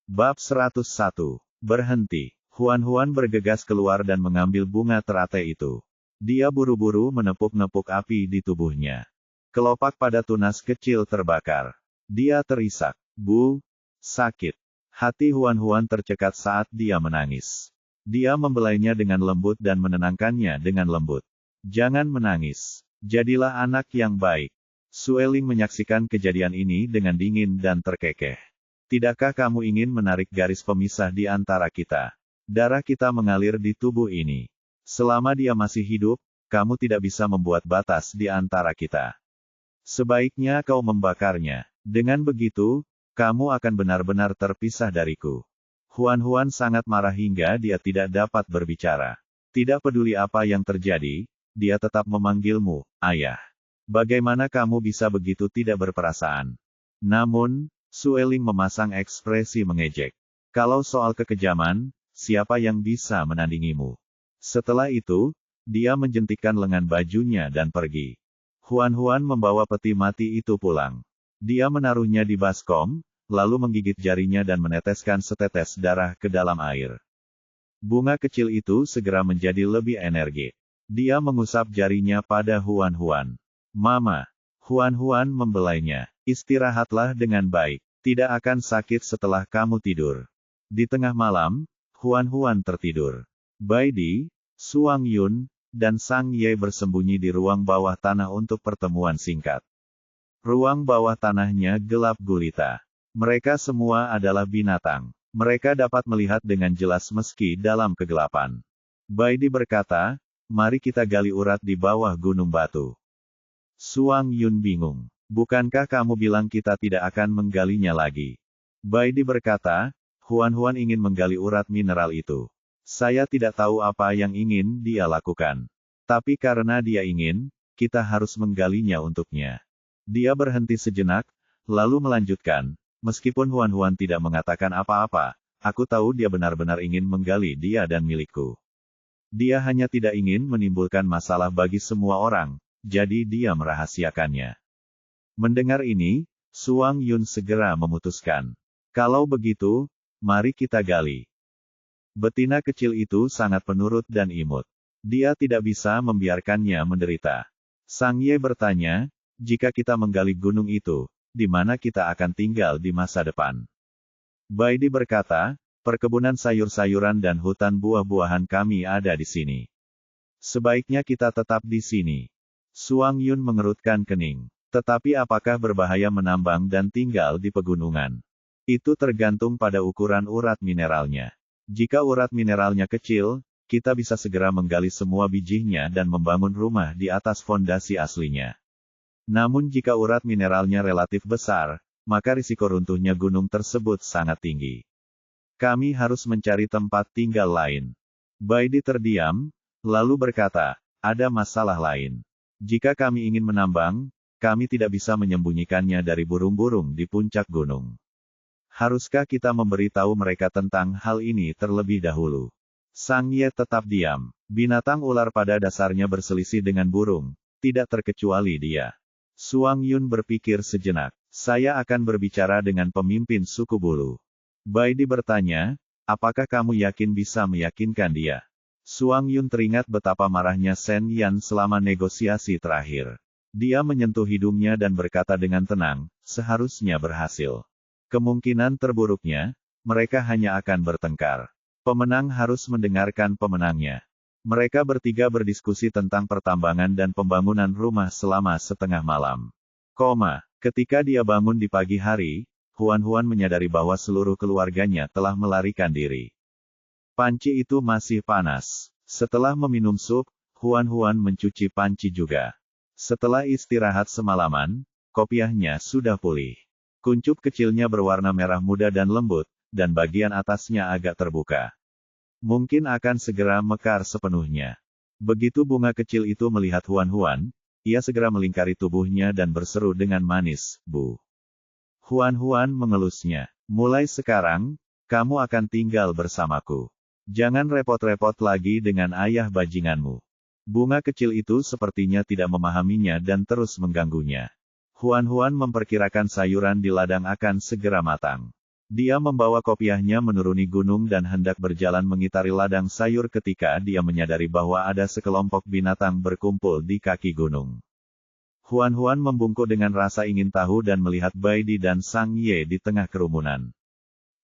Bab 101. Berhenti. Huan bergegas keluar dan mengambil bunga teratai itu. Dia buru-buru menepuk-nepuk api di tubuhnya. Kelopak pada tunas kecil terbakar. Dia terisak. Bu, sakit. Hati Huan tercekat saat dia menangis. Dia membelainya dengan lembut dan menenangkannya dengan lembut. Jangan menangis. Jadilah anak yang baik. Sueling menyaksikan kejadian ini dengan dingin dan terkekeh. Tidakkah kamu ingin menarik garis pemisah di antara kita? Darah kita mengalir di tubuh ini. Selama dia masih hidup, kamu tidak bisa membuat batas di antara kita. Sebaiknya kau membakarnya. Dengan begitu, kamu akan benar-benar terpisah dariku. Huan sangat marah hingga dia tidak dapat berbicara. Tidak peduli apa yang terjadi, dia tetap memanggilmu, ayah. Bagaimana kamu bisa begitu tidak berperasaan? Namun, Sueling memasang ekspresi mengejek. Kalau soal kekejaman, siapa yang bisa menandingimu? Setelah itu, dia menjentikkan lengan bajunya dan pergi. Huan membawa peti mati itu pulang. Dia menaruhnya di baskom, lalu menggigit jarinya dan meneteskan setetes darah ke dalam air. Bunga kecil itu segera menjadi lebih energik. Dia mengusap jarinya pada Huan. Mama. Huan membelainya. Istirahatlah dengan baik. Tidak akan sakit setelah kamu tidur. Di tengah malam, Huan tertidur. Baidi, Suang Yun, dan Sang Ye bersembunyi di ruang bawah tanah untuk pertemuan singkat. Ruang bawah tanahnya gelap gulita. Mereka semua adalah binatang. Mereka dapat melihat dengan jelas meski dalam kegelapan. Baidi berkata, mari kita gali urat di bawah gunung batu. Suang Yun bingung. Bukankah kamu bilang kita tidak akan menggalinya lagi? Baidi berkata, Huan ingin menggali urat mineral itu. Saya tidak tahu apa yang ingin dia lakukan. Tapi karena dia ingin, kita harus menggalinya untuknya. Dia berhenti sejenak, lalu melanjutkan, meskipun Huan tidak mengatakan apa-apa, aku tahu dia benar-benar ingin menggali dia dan milikku. Dia hanya tidak ingin menimbulkan masalah bagi semua orang, jadi dia merahasiakannya. Mendengar ini, Suang Yun segera memutuskan. Kalau begitu, mari kita gali. Betina kecil itu sangat penurut dan imut. Dia tidak bisa membiarkannya menderita. Sang Ye bertanya, jika kita menggali gunung itu, di mana kita akan tinggal di masa depan? Baidi berkata, perkebunan sayur-sayuran dan hutan buah-buahan kami ada di sini. Sebaiknya kita tetap di sini. Suang Yun mengerutkan kening. Tetapi apakah berbahaya menambang dan tinggal di pegunungan? Itu tergantung pada ukuran urat mineralnya. Jika urat mineralnya kecil, kita bisa segera menggali semua bijinya dan membangun rumah di atas fondasi aslinya. Namun jika urat mineralnya relatif besar, maka risiko runtuhnya gunung tersebut sangat tinggi. Kami harus mencari tempat tinggal lain. Baidi terdiam, lalu berkata, ada masalah lain. Jika kami ingin menambang, kami tidak bisa menyembunyikannya dari burung-burung di puncak gunung. Haruskah kita memberitahu mereka tentang hal ini terlebih dahulu? Sang Ye tetap diam. Binatang ular pada dasarnya berselisih dengan burung, tidak terkecuali dia. Suang Yun berpikir sejenak. Saya akan berbicara dengan pemimpin suku bulu. Baidi bertanya, apakah kamu yakin bisa meyakinkan dia? Suang Yun teringat betapa marahnya Sen Yan selama negosiasi terakhir. Dia menyentuh hidungnya dan berkata dengan tenang, seharusnya berhasil. Kemungkinan terburuknya, mereka hanya akan bertengkar. Pemenang harus mendengarkan pemenangnya. Mereka bertiga berdiskusi tentang pertambangan dan pembangunan rumah selama setengah malam. Ketika dia bangun di pagi hari, Huan menyadari bahwa seluruh keluarganya telah melarikan diri. Panci itu masih panas. Setelah meminum sup, Huan mencuci panci juga. Setelah istirahat semalaman, kopiahnya sudah pulih. Kuncup kecilnya berwarna merah muda dan lembut, dan bagian atasnya agak terbuka. Mungkin akan segera mekar sepenuhnya. Begitu bunga kecil itu melihat Huan, ia segera melingkari tubuhnya dan berseru dengan manis, Bu. Huan mengelusnya. Mulai sekarang, kamu akan tinggal bersamaku. Jangan repot-repot lagi dengan ayah bajinganmu. Bunga kecil itu sepertinya tidak memahaminya dan terus mengganggunya. Huan memperkirakan sayuran di ladang akan segera matang. Dia membawa kopiahnya menuruni gunung dan hendak berjalan mengitari ladang sayur ketika dia menyadari bahwa ada sekelompok binatang berkumpul di kaki gunung. Huan membungkuk dengan rasa ingin tahu dan melihat Baidi dan Sang Ye di tengah kerumunan.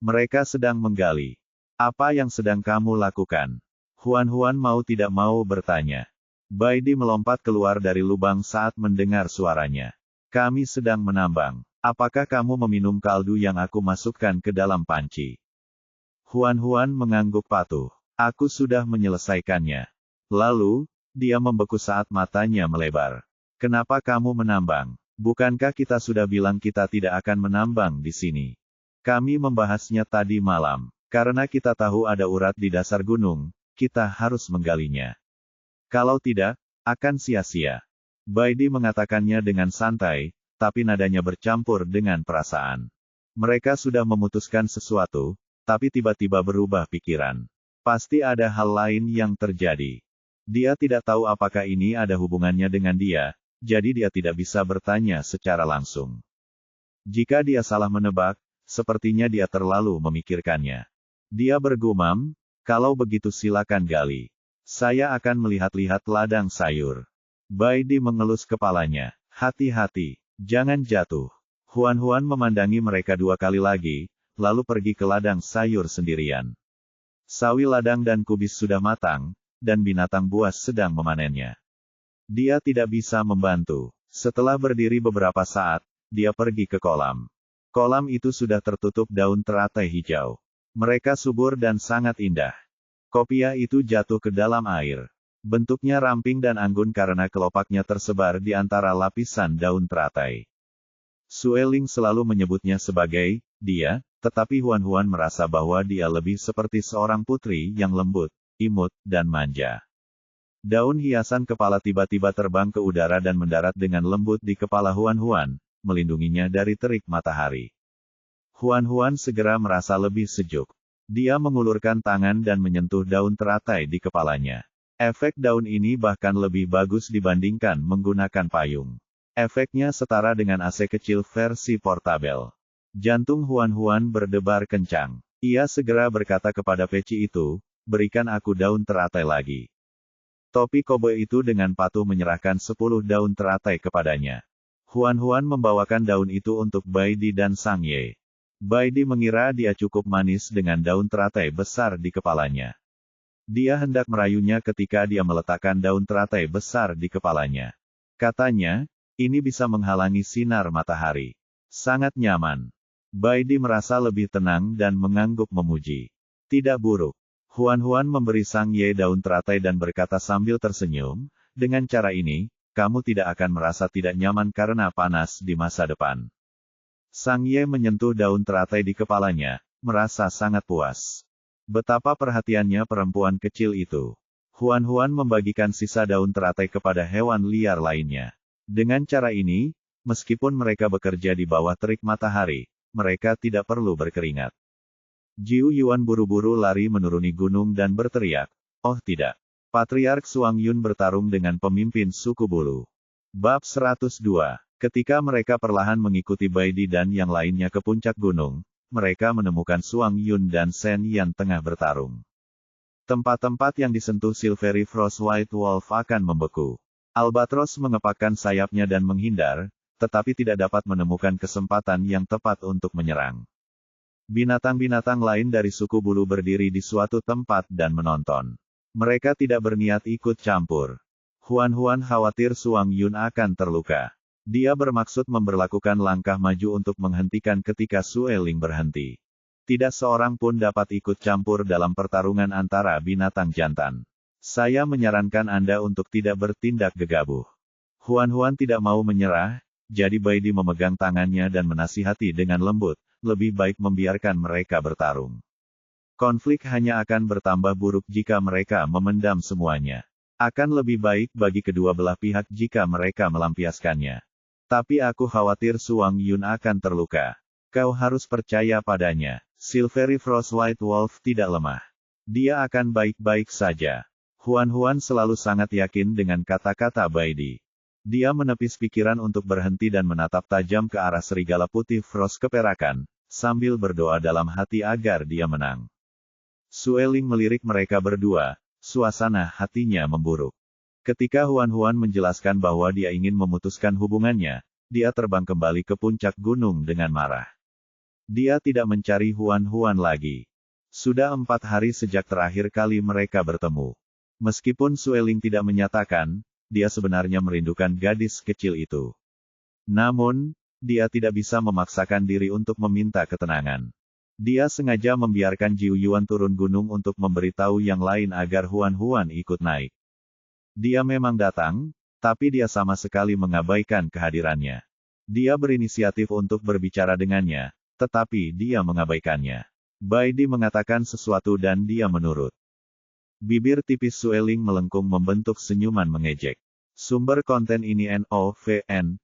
Mereka sedang menggali. Apa yang sedang kamu lakukan? Huan mau tidak mau bertanya. Baidi melompat keluar dari lubang saat mendengar suaranya. Kami sedang menambang. Apakah kamu meminum kaldu yang aku masukkan ke dalam panci? Huan mengangguk patuh. Aku sudah menyelesaikannya. Lalu, dia membeku saat matanya melebar. Kenapa kamu menambang? Bukankah kita sudah bilang kita tidak akan menambang di sini? Kami membahasnya tadi malam. Karena kita tahu ada urat di dasar gunung, kita harus menggalinya. Kalau tidak, akan sia-sia. Baidi mengatakannya dengan santai, tapi nadanya bercampur dengan perasaan. Mereka sudah memutuskan sesuatu, tapi tiba-tiba berubah pikiran. Pasti ada hal lain yang terjadi. Dia tidak tahu apakah ini ada hubungannya dengan dia, jadi dia tidak bisa bertanya secara langsung. Jika dia salah menebak, sepertinya dia terlalu memikirkannya. Dia bergumam, kalau begitu silakan gali. Saya akan melihat-lihat ladang sayur. Baidi mengelus kepalanya. Hati-hati. Jangan jatuh. Huan memandangi mereka dua kali lagi, lalu pergi ke ladang sayur sendirian. Sawi ladang dan kubis sudah matang, dan binatang buas sedang memanennya. Dia tidak bisa membantu. Setelah berdiri beberapa saat, dia pergi ke kolam. Kolam itu sudah tertutup daun teratai hijau. Mereka subur dan sangat indah. Kopiah itu jatuh ke dalam air. Bentuknya ramping dan anggun karena kelopaknya tersebar di antara lapisan daun teratai. Sueling selalu menyebutnya sebagai dia, tetapi Huan merasa bahwa dia lebih seperti seorang putri yang lembut, imut, dan manja. Daun hiasan kepala tiba-tiba terbang ke udara dan mendarat dengan lembut di kepala Huan, melindunginya dari terik matahari. Huan segera merasa lebih sejuk. Dia mengulurkan tangan dan menyentuh daun teratai di kepalanya. Efek daun ini bahkan lebih bagus dibandingkan menggunakan payung. Efeknya setara dengan AC kecil versi portabel. Jantung Huan berdebar kencang. Ia segera berkata kepada peci itu, berikan aku daun teratai lagi. Topi koboi itu dengan patuh menyerahkan 10 daun teratai kepadanya. Huan membawakan daun itu untuk Baidi dan Sang Ye. Baidi mengira dia cukup manis dengan daun teratai besar di kepalanya. Dia hendak merayunya ketika dia meletakkan daun teratai besar di kepalanya. Katanya, ini bisa menghalangi sinar matahari. Sangat nyaman. Baidi merasa lebih tenang dan mengangguk memuji. Tidak buruk. Huan memberi Sang Ye daun teratai dan berkata sambil tersenyum, dengan cara ini, kamu tidak akan merasa tidak nyaman karena panas di masa depan. Sang Ye menyentuh daun teratai di kepalanya, merasa sangat puas. Betapa perhatiannya perempuan kecil itu. Huan membagikan sisa daun teratai kepada hewan liar lainnya. Dengan cara ini, meskipun mereka bekerja di bawah terik matahari, mereka tidak perlu berkeringat. Jiu Yuan buru-buru lari menuruni gunung dan berteriak, "Oh tidak! Patriark Suang Yun bertarung dengan pemimpin suku bulu." Bab 102. Ketika mereka perlahan mengikuti Baidi dan yang lainnya ke puncak gunung, mereka menemukan Suang Yun dan Shen Yan tengah bertarung. Tempat-tempat yang disentuh Silvery Frost White Wolf akan membeku. Albatros mengepakkan sayapnya dan menghindar, tetapi tidak dapat menemukan kesempatan yang tepat untuk menyerang. Binatang-binatang lain dari suku bulu berdiri di suatu tempat dan menonton. Mereka tidak berniat ikut campur. Huan khawatir Suang Yun akan terluka. Dia bermaksud memberlakukan langkah maju untuk menghentikan ketika Sueling berhenti. Tidak seorang pun dapat ikut campur dalam pertarungan antara binatang jantan. Saya menyarankan Anda untuk tidak bertindak gegabah. Huan tidak mau menyerah, jadi Baidi memegang tangannya dan menasihati dengan lembut, lebih baik membiarkan mereka bertarung. Konflik hanya akan bertambah buruk jika mereka memendam semuanya. Akan lebih baik bagi kedua belah pihak jika mereka melampiaskannya. Tapi aku khawatir Suang Yun akan terluka. Kau harus percaya padanya. Silvery Frost White Wolf tidak lemah. Dia akan baik-baik saja. Huan selalu sangat yakin dengan kata-kata Baidi. Dia menepis pikiran untuk berhenti dan menatap tajam ke arah serigala putih Frost keperakan, sambil berdoa dalam hati agar dia menang. Sueling melirik mereka berdua, suasana hatinya memburuk. Ketika Huan menjelaskan bahwa dia ingin memutuskan hubungannya, dia terbang kembali ke puncak gunung dengan marah. Dia tidak mencari Huan lagi. Sudah 4 hari sejak terakhir kali mereka bertemu. Meskipun Sueling tidak menyatakan, dia sebenarnya merindukan gadis kecil itu. Namun, dia tidak bisa memaksakan diri untuk meminta ketenangan. Dia sengaja membiarkan Jiu Yuan turun gunung untuk memberitahu yang lain agar Huan ikut naik. Dia memang datang, tapi dia sama sekali mengabaikan kehadirannya. Dia berinisiatif untuk berbicara dengannya, tetapi dia mengabaikannya. Bai Di mengatakan sesuatu dan dia menurut. Bibir tipis Sueling melengkung membentuk senyuman mengejek. Sumber konten ini NOVN.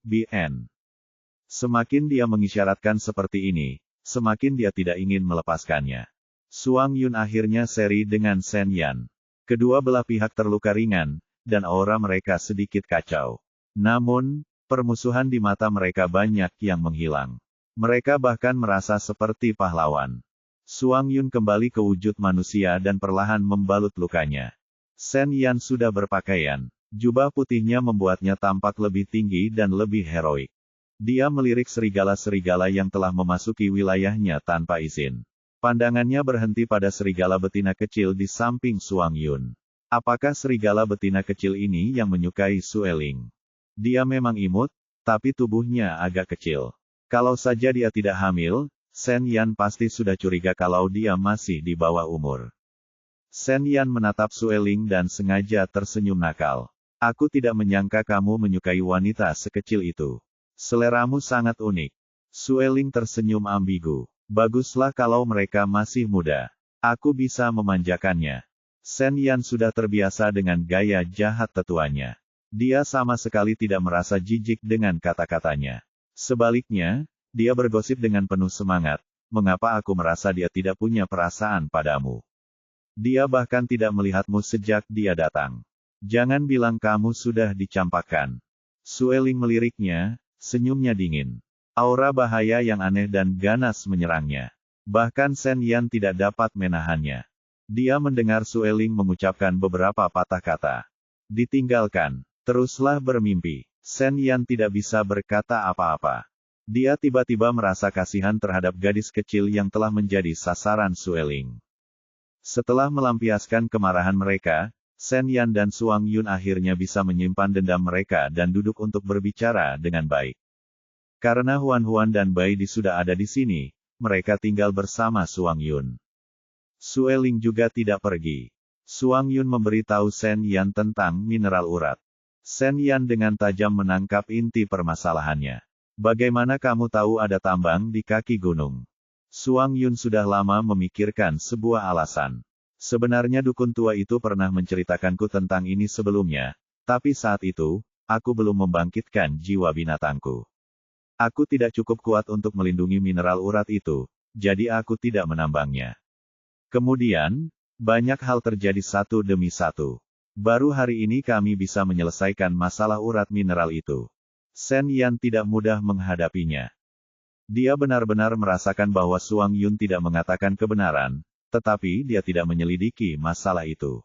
Semakin dia mengisyaratkan seperti ini, semakin dia tidak ingin melepaskannya. Suang Yun akhirnya seri dengan Shen Yan. Kedua belah pihak terluka ringan, dan aura mereka sedikit kacau. Namun, permusuhan di mata mereka banyak yang menghilang. Mereka bahkan merasa seperti pahlawan. Suang Yun kembali ke wujud manusia dan perlahan membalut lukanya. Shen Yan sudah berpakaian. Jubah putihnya membuatnya tampak lebih tinggi dan lebih heroik. Dia melirik serigala-serigala yang telah memasuki wilayahnya tanpa izin. Pandangannya berhenti pada serigala betina kecil di samping Suang Yun. Apakah serigala betina kecil ini yang menyukai Sueling? Dia memang imut, tapi tubuhnya agak kecil. Kalau saja dia tidak hamil, Shen Yan pasti sudah curiga kalau dia masih di bawah umur. Shen Yan menatap Sueling dan sengaja tersenyum nakal. Aku tidak menyangka kamu menyukai wanita sekecil itu. Seleramu sangat unik. Sueling tersenyum ambigu. Baguslah kalau mereka masih muda. Aku bisa memanjakannya. Shen Yan sudah terbiasa dengan gaya jahat tetuanya. Dia sama sekali tidak merasa jijik dengan kata-katanya. Sebaliknya, dia bergosip dengan penuh semangat. Mengapa aku merasa dia tidak punya perasaan padamu? Dia bahkan tidak melihatmu sejak dia datang. Jangan bilang kamu sudah dicampakkan. Sueling meliriknya. Senyumnya dingin. Aura bahaya yang aneh dan ganas menyerangnya. Bahkan Shen Yan tidak dapat menahannya. Dia mendengar Sueling mengucapkan beberapa patah kata. Ditinggalkan. Teruslah bermimpi. Shen Yan tidak bisa berkata apa-apa. Dia tiba-tiba merasa kasihan terhadap gadis kecil yang telah menjadi sasaran Sueling. Setelah melampiaskan kemarahan mereka, Shen Yan dan Suang Yun akhirnya bisa menyimpan dendam mereka dan duduk untuk berbicara dengan baik. Karena Huan dan Bai Di sudah ada di sini, mereka tinggal bersama Suang Yun. Sueling juga tidak pergi. Suang Yun memberitahu Shen Yan tentang mineral urat. Shen Yan dengan tajam menangkap inti permasalahannya. Bagaimana kamu tahu ada tambang di kaki gunung? Suang Yun sudah lama memikirkan sebuah alasan. Sebenarnya dukun tua itu pernah menceritakanku tentang ini sebelumnya, tapi saat itu, aku belum membangkitkan jiwa binatangku. Aku tidak cukup kuat untuk melindungi mineral urat itu, jadi aku tidak menambangnya. Kemudian, banyak hal terjadi satu demi satu. Baru hari ini kami bisa menyelesaikan masalah urat mineral itu. Shen Yan tidak mudah menghadapinya. Dia benar-benar merasakan bahwa Suang Yun tidak mengatakan kebenaran, tetapi dia tidak menyelidiki masalah itu.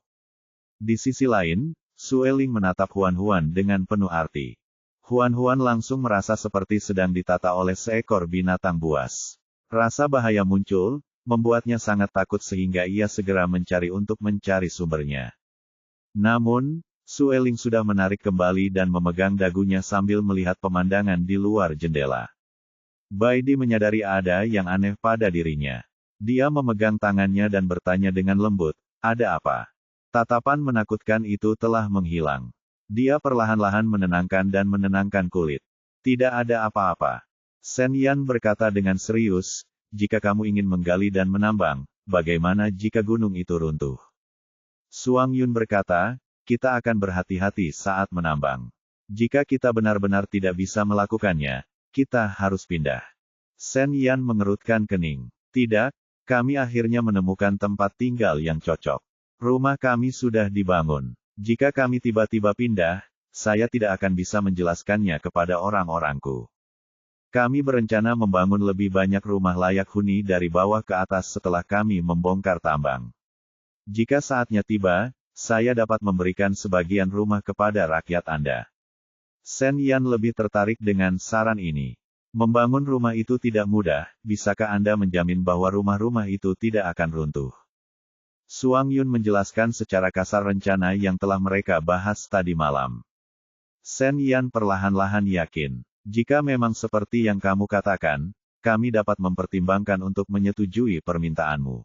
Di sisi lain, Sueling menatap Huan dengan penuh arti. Huan langsung merasa seperti sedang ditata oleh seekor binatang buas. Rasa bahaya muncul, membuatnya sangat takut sehingga ia segera mencari sumbernya. Namun, Sueling sudah menarik kembali dan memegang dagunya sambil melihat pemandangan di luar jendela. Bai Di menyadari ada yang aneh pada dirinya. Dia memegang tangannya dan bertanya dengan lembut, ada apa? Tatapan menakutkan itu telah menghilang. Dia perlahan-lahan menenangkan kulit. Tidak ada apa-apa. Shen Yan berkata dengan serius, jika kamu ingin menggali dan menambang, bagaimana jika gunung itu runtuh? Suang Yun berkata, kita akan berhati-hati saat menambang. Jika kita benar-benar tidak bisa melakukannya, kita harus pindah. Shen Yan mengerutkan kening. Tidak, kami akhirnya menemukan tempat tinggal yang cocok. Rumah kami sudah dibangun. Jika kami tiba-tiba pindah, saya tidak akan bisa menjelaskannya kepada orang-orangku. Kami berencana membangun lebih banyak rumah layak huni dari bawah ke atas setelah kami membongkar tambang. Jika saatnya tiba, saya dapat memberikan sebagian rumah kepada rakyat Anda. Sen Yan lebih tertarik dengan saran ini. Membangun rumah itu tidak mudah, bisakah Anda menjamin bahwa rumah-rumah itu tidak akan runtuh? Suang Yun menjelaskan secara kasar rencana yang telah mereka bahas tadi malam. Sen Yan perlahan-lahan yakin. Jika memang seperti yang kamu katakan, kami dapat mempertimbangkan untuk menyetujui permintaanmu.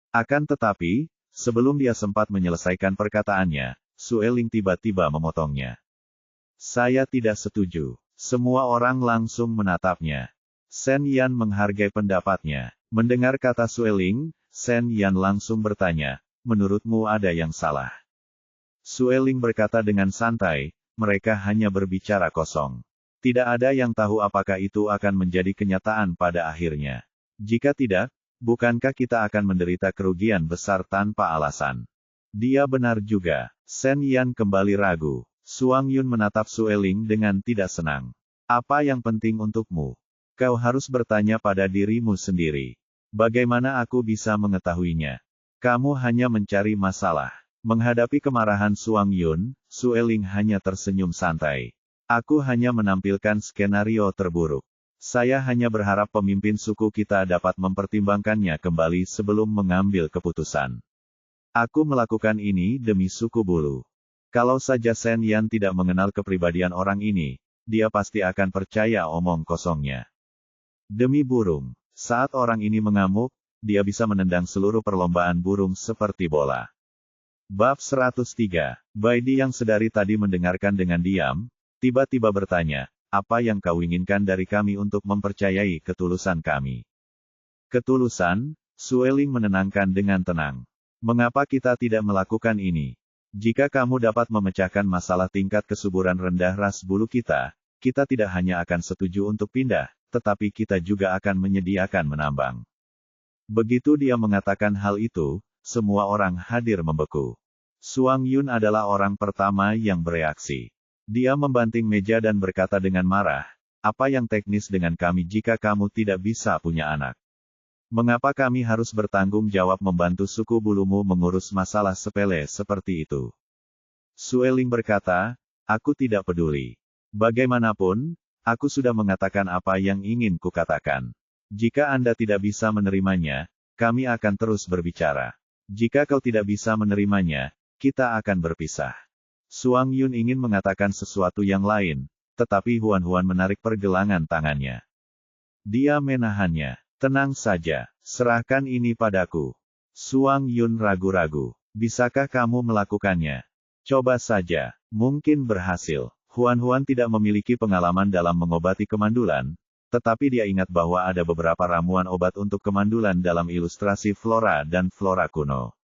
Akan tetapi, sebelum dia sempat menyelesaikan perkataannya, Sueling tiba-tiba memotongnya. Saya tidak setuju. Semua orang langsung menatapnya. Sen Yan menghargai pendapatnya. Mendengar kata Sueling, Sen Yan langsung bertanya, menurutmu ada yang salah? Sueling berkata dengan santai, mereka hanya berbicara kosong. Tidak ada yang tahu apakah itu akan menjadi kenyataan pada akhirnya. Jika tidak, bukankah kita akan menderita kerugian besar tanpa alasan? Dia benar juga. Sen Yan kembali ragu. Suang Yun menatap Sueling dengan tidak senang. Apa yang penting untukmu? Kau harus bertanya pada dirimu sendiri. Bagaimana aku bisa mengetahuinya? Kamu hanya mencari masalah. Menghadapi kemarahan Suang Yun, Sueling hanya tersenyum santai. Aku hanya menampilkan skenario terburuk. Saya hanya berharap pemimpin suku kita dapat mempertimbangkannya kembali sebelum mengambil keputusan. Aku melakukan ini demi suku bulu. Kalau saja Sen Yan tidak mengenal kepribadian orang ini, dia pasti akan percaya omong kosongnya. Demi burung, saat orang ini mengamuk, dia bisa menendang seluruh perlombaan burung seperti bola. Bab 103, Baidi yang sedari tadi mendengarkan dengan diam, tiba-tiba bertanya, apa yang kau inginkan dari kami untuk mempercayai ketulusan kami? Ketulusan? Sueling menenangkan dengan tenang. Mengapa kita tidak melakukan ini? Jika kamu dapat memecahkan masalah tingkat kesuburan rendah ras bulu kita tidak hanya akan setuju untuk pindah, tetapi kita juga akan menyediakan menambang. Begitu dia mengatakan hal itu, semua orang hadir membeku. Suang Yun adalah orang pertama yang bereaksi. Dia membanting meja dan berkata dengan marah, apa yang teknis dengan kami jika kamu tidak bisa punya anak? Mengapa kami harus bertanggung jawab membantu suku bulumu mengurus masalah sepele seperti itu? Sueling berkata, aku tidak peduli. Bagaimanapun, aku sudah mengatakan apa yang ingin kukatakan. Jika Anda tidak bisa menerimanya, kami akan terus berbicara. Jika kau tidak bisa menerimanya, kita akan berpisah. Suang Yun ingin mengatakan sesuatu yang lain, tetapi Huan menarik pergelangan tangannya. Dia menahannya. Tenang saja, serahkan ini padaku. Suang Yun ragu-ragu. Bisakah kamu melakukannya? Coba saja, mungkin berhasil. Huan tidak memiliki pengalaman dalam mengobati kemandulan, tetapi dia ingat bahwa ada beberapa ramuan obat untuk kemandulan dalam ilustrasi flora dan flora kuno.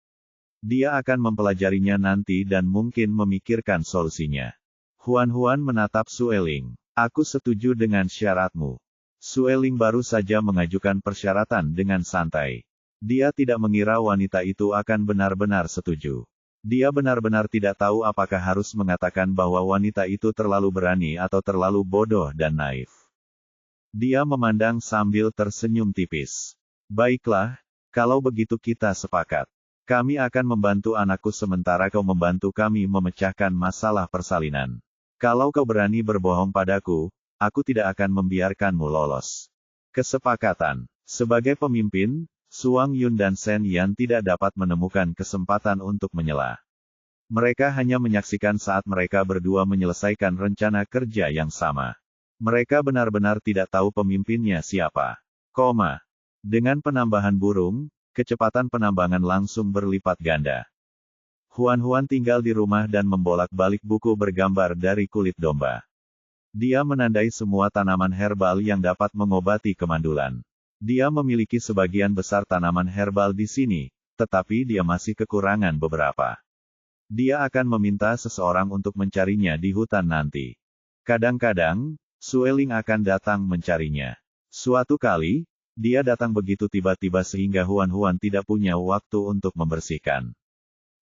Dia akan mempelajarinya nanti dan mungkin memikirkan solusinya. Huan menatap Sueling. Aku setuju dengan syaratmu. Sueling baru saja mengajukan persyaratan dengan santai. Dia tidak mengira wanita itu akan benar-benar setuju. Dia benar-benar tidak tahu apakah harus mengatakan bahwa wanita itu terlalu berani atau terlalu bodoh dan naif. Dia memandang sambil tersenyum tipis. Baiklah, kalau begitu kita sepakat. Kami akan membantu anakku sementara kau membantu kami memecahkan masalah persalinan. Kalau kau berani berbohong padaku, aku tidak akan membiarkanmu lolos. Kesepakatan. Sebagai pemimpin, Suang Yun dan Sen Yan tidak dapat menemukan kesempatan untuk menyela. Mereka hanya menyaksikan saat mereka berdua menyelesaikan rencana kerja yang sama. Mereka benar-benar tidak tahu pemimpinnya siapa. Dengan penambahan burung, kecepatan penambangan langsung berlipat ganda. Huan tinggal di rumah dan membolak-balik buku bergambar dari kulit domba. Dia menandai semua tanaman herbal yang dapat mengobati kemandulan. Dia memiliki sebagian besar tanaman herbal di sini, tetapi dia masih kekurangan beberapa. Dia akan meminta seseorang untuk mencarinya di hutan nanti. Kadang-kadang, Sueling akan datang mencarinya. Suatu kali, dia datang begitu tiba-tiba sehingga Huan tidak punya waktu untuk membersihkan.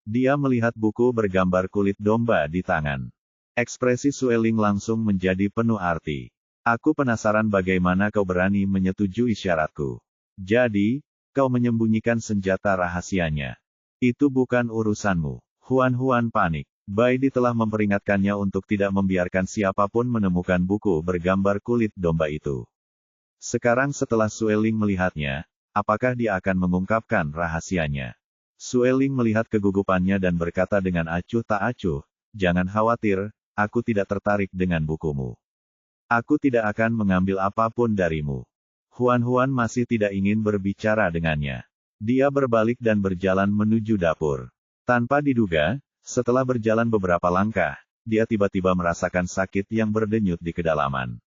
Dia melihat buku bergambar kulit domba di tangan. Ekspresi Sueling langsung menjadi penuh arti. Aku penasaran bagaimana kau berani menyetujui syaratku. Jadi, kau menyembunyikan senjata rahasianya. Itu bukan urusanmu. Huan panik. Baidi telah memperingatkannya untuk tidak membiarkan siapapun menemukan buku bergambar kulit domba itu. Sekarang setelah Sueling melihatnya, apakah dia akan mengungkapkan rahasianya? Sueling melihat kegugupannya dan berkata dengan acuh tak acuh, "Jangan khawatir, aku tidak tertarik dengan bukumu. Aku tidak akan mengambil apapun darimu." Huan masih tidak ingin berbicara dengannya. Dia berbalik dan berjalan menuju dapur. Tanpa diduga, setelah berjalan beberapa langkah, dia tiba-tiba merasakan sakit yang berdenyut di kedalaman.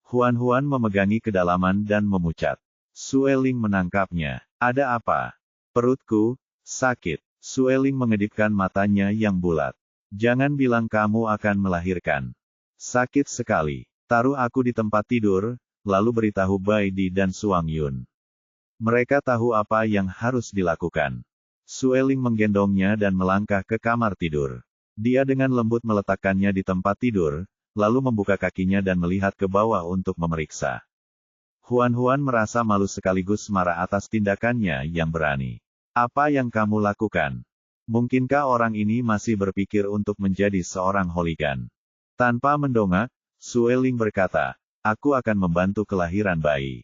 Huan memegangi kedalaman dan memucat. Sueling menangkapnya. "Ada apa?" "Perutku sakit." Sueling mengedipkan matanya yang bulat. "Jangan bilang kamu akan melahirkan. Sakit sekali. Taruh aku di tempat tidur, lalu beritahu Baidi dan Suang Yun. Mereka tahu apa yang harus dilakukan." Sueling menggendongnya dan melangkah ke kamar tidur. Dia dengan lembut meletakkannya di tempat tidur, lalu membuka kakinya dan melihat ke bawah untuk memeriksa. Huan merasa malu sekaligus marah atas tindakannya yang berani. "Apa yang kamu lakukan? Mungkinkah orang ini masih berpikir untuk menjadi seorang hooligan?" Tanpa mendongak, Sueling berkata, "Aku akan membantu kelahiran bayi."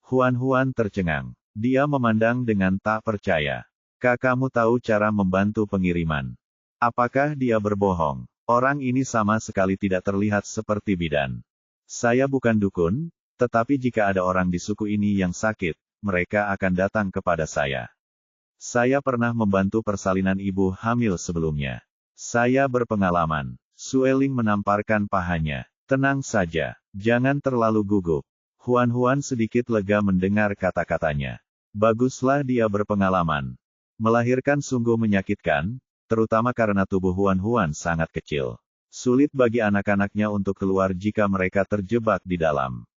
Huan tercengang. Dia memandang dengan tak percaya. "Kamu tahu cara membantu pengiriman? Apakah dia berbohong? Orang ini sama sekali tidak terlihat seperti bidan. Saya bukan dukun, tetapi jika ada orang di suku ini yang sakit, mereka akan datang kepada saya. Saya pernah membantu persalinan ibu hamil sebelumnya. Saya berpengalaman." Sueling menamparkan pahanya. "Tenang saja, jangan terlalu gugup." Huan sedikit lega mendengar kata-katanya. Baguslah dia berpengalaman. Melahirkan sungguh menyakitkan, terutama karena tubuh Huan sangat kecil. Sulit bagi anak-anaknya untuk keluar jika mereka terjebak di dalam.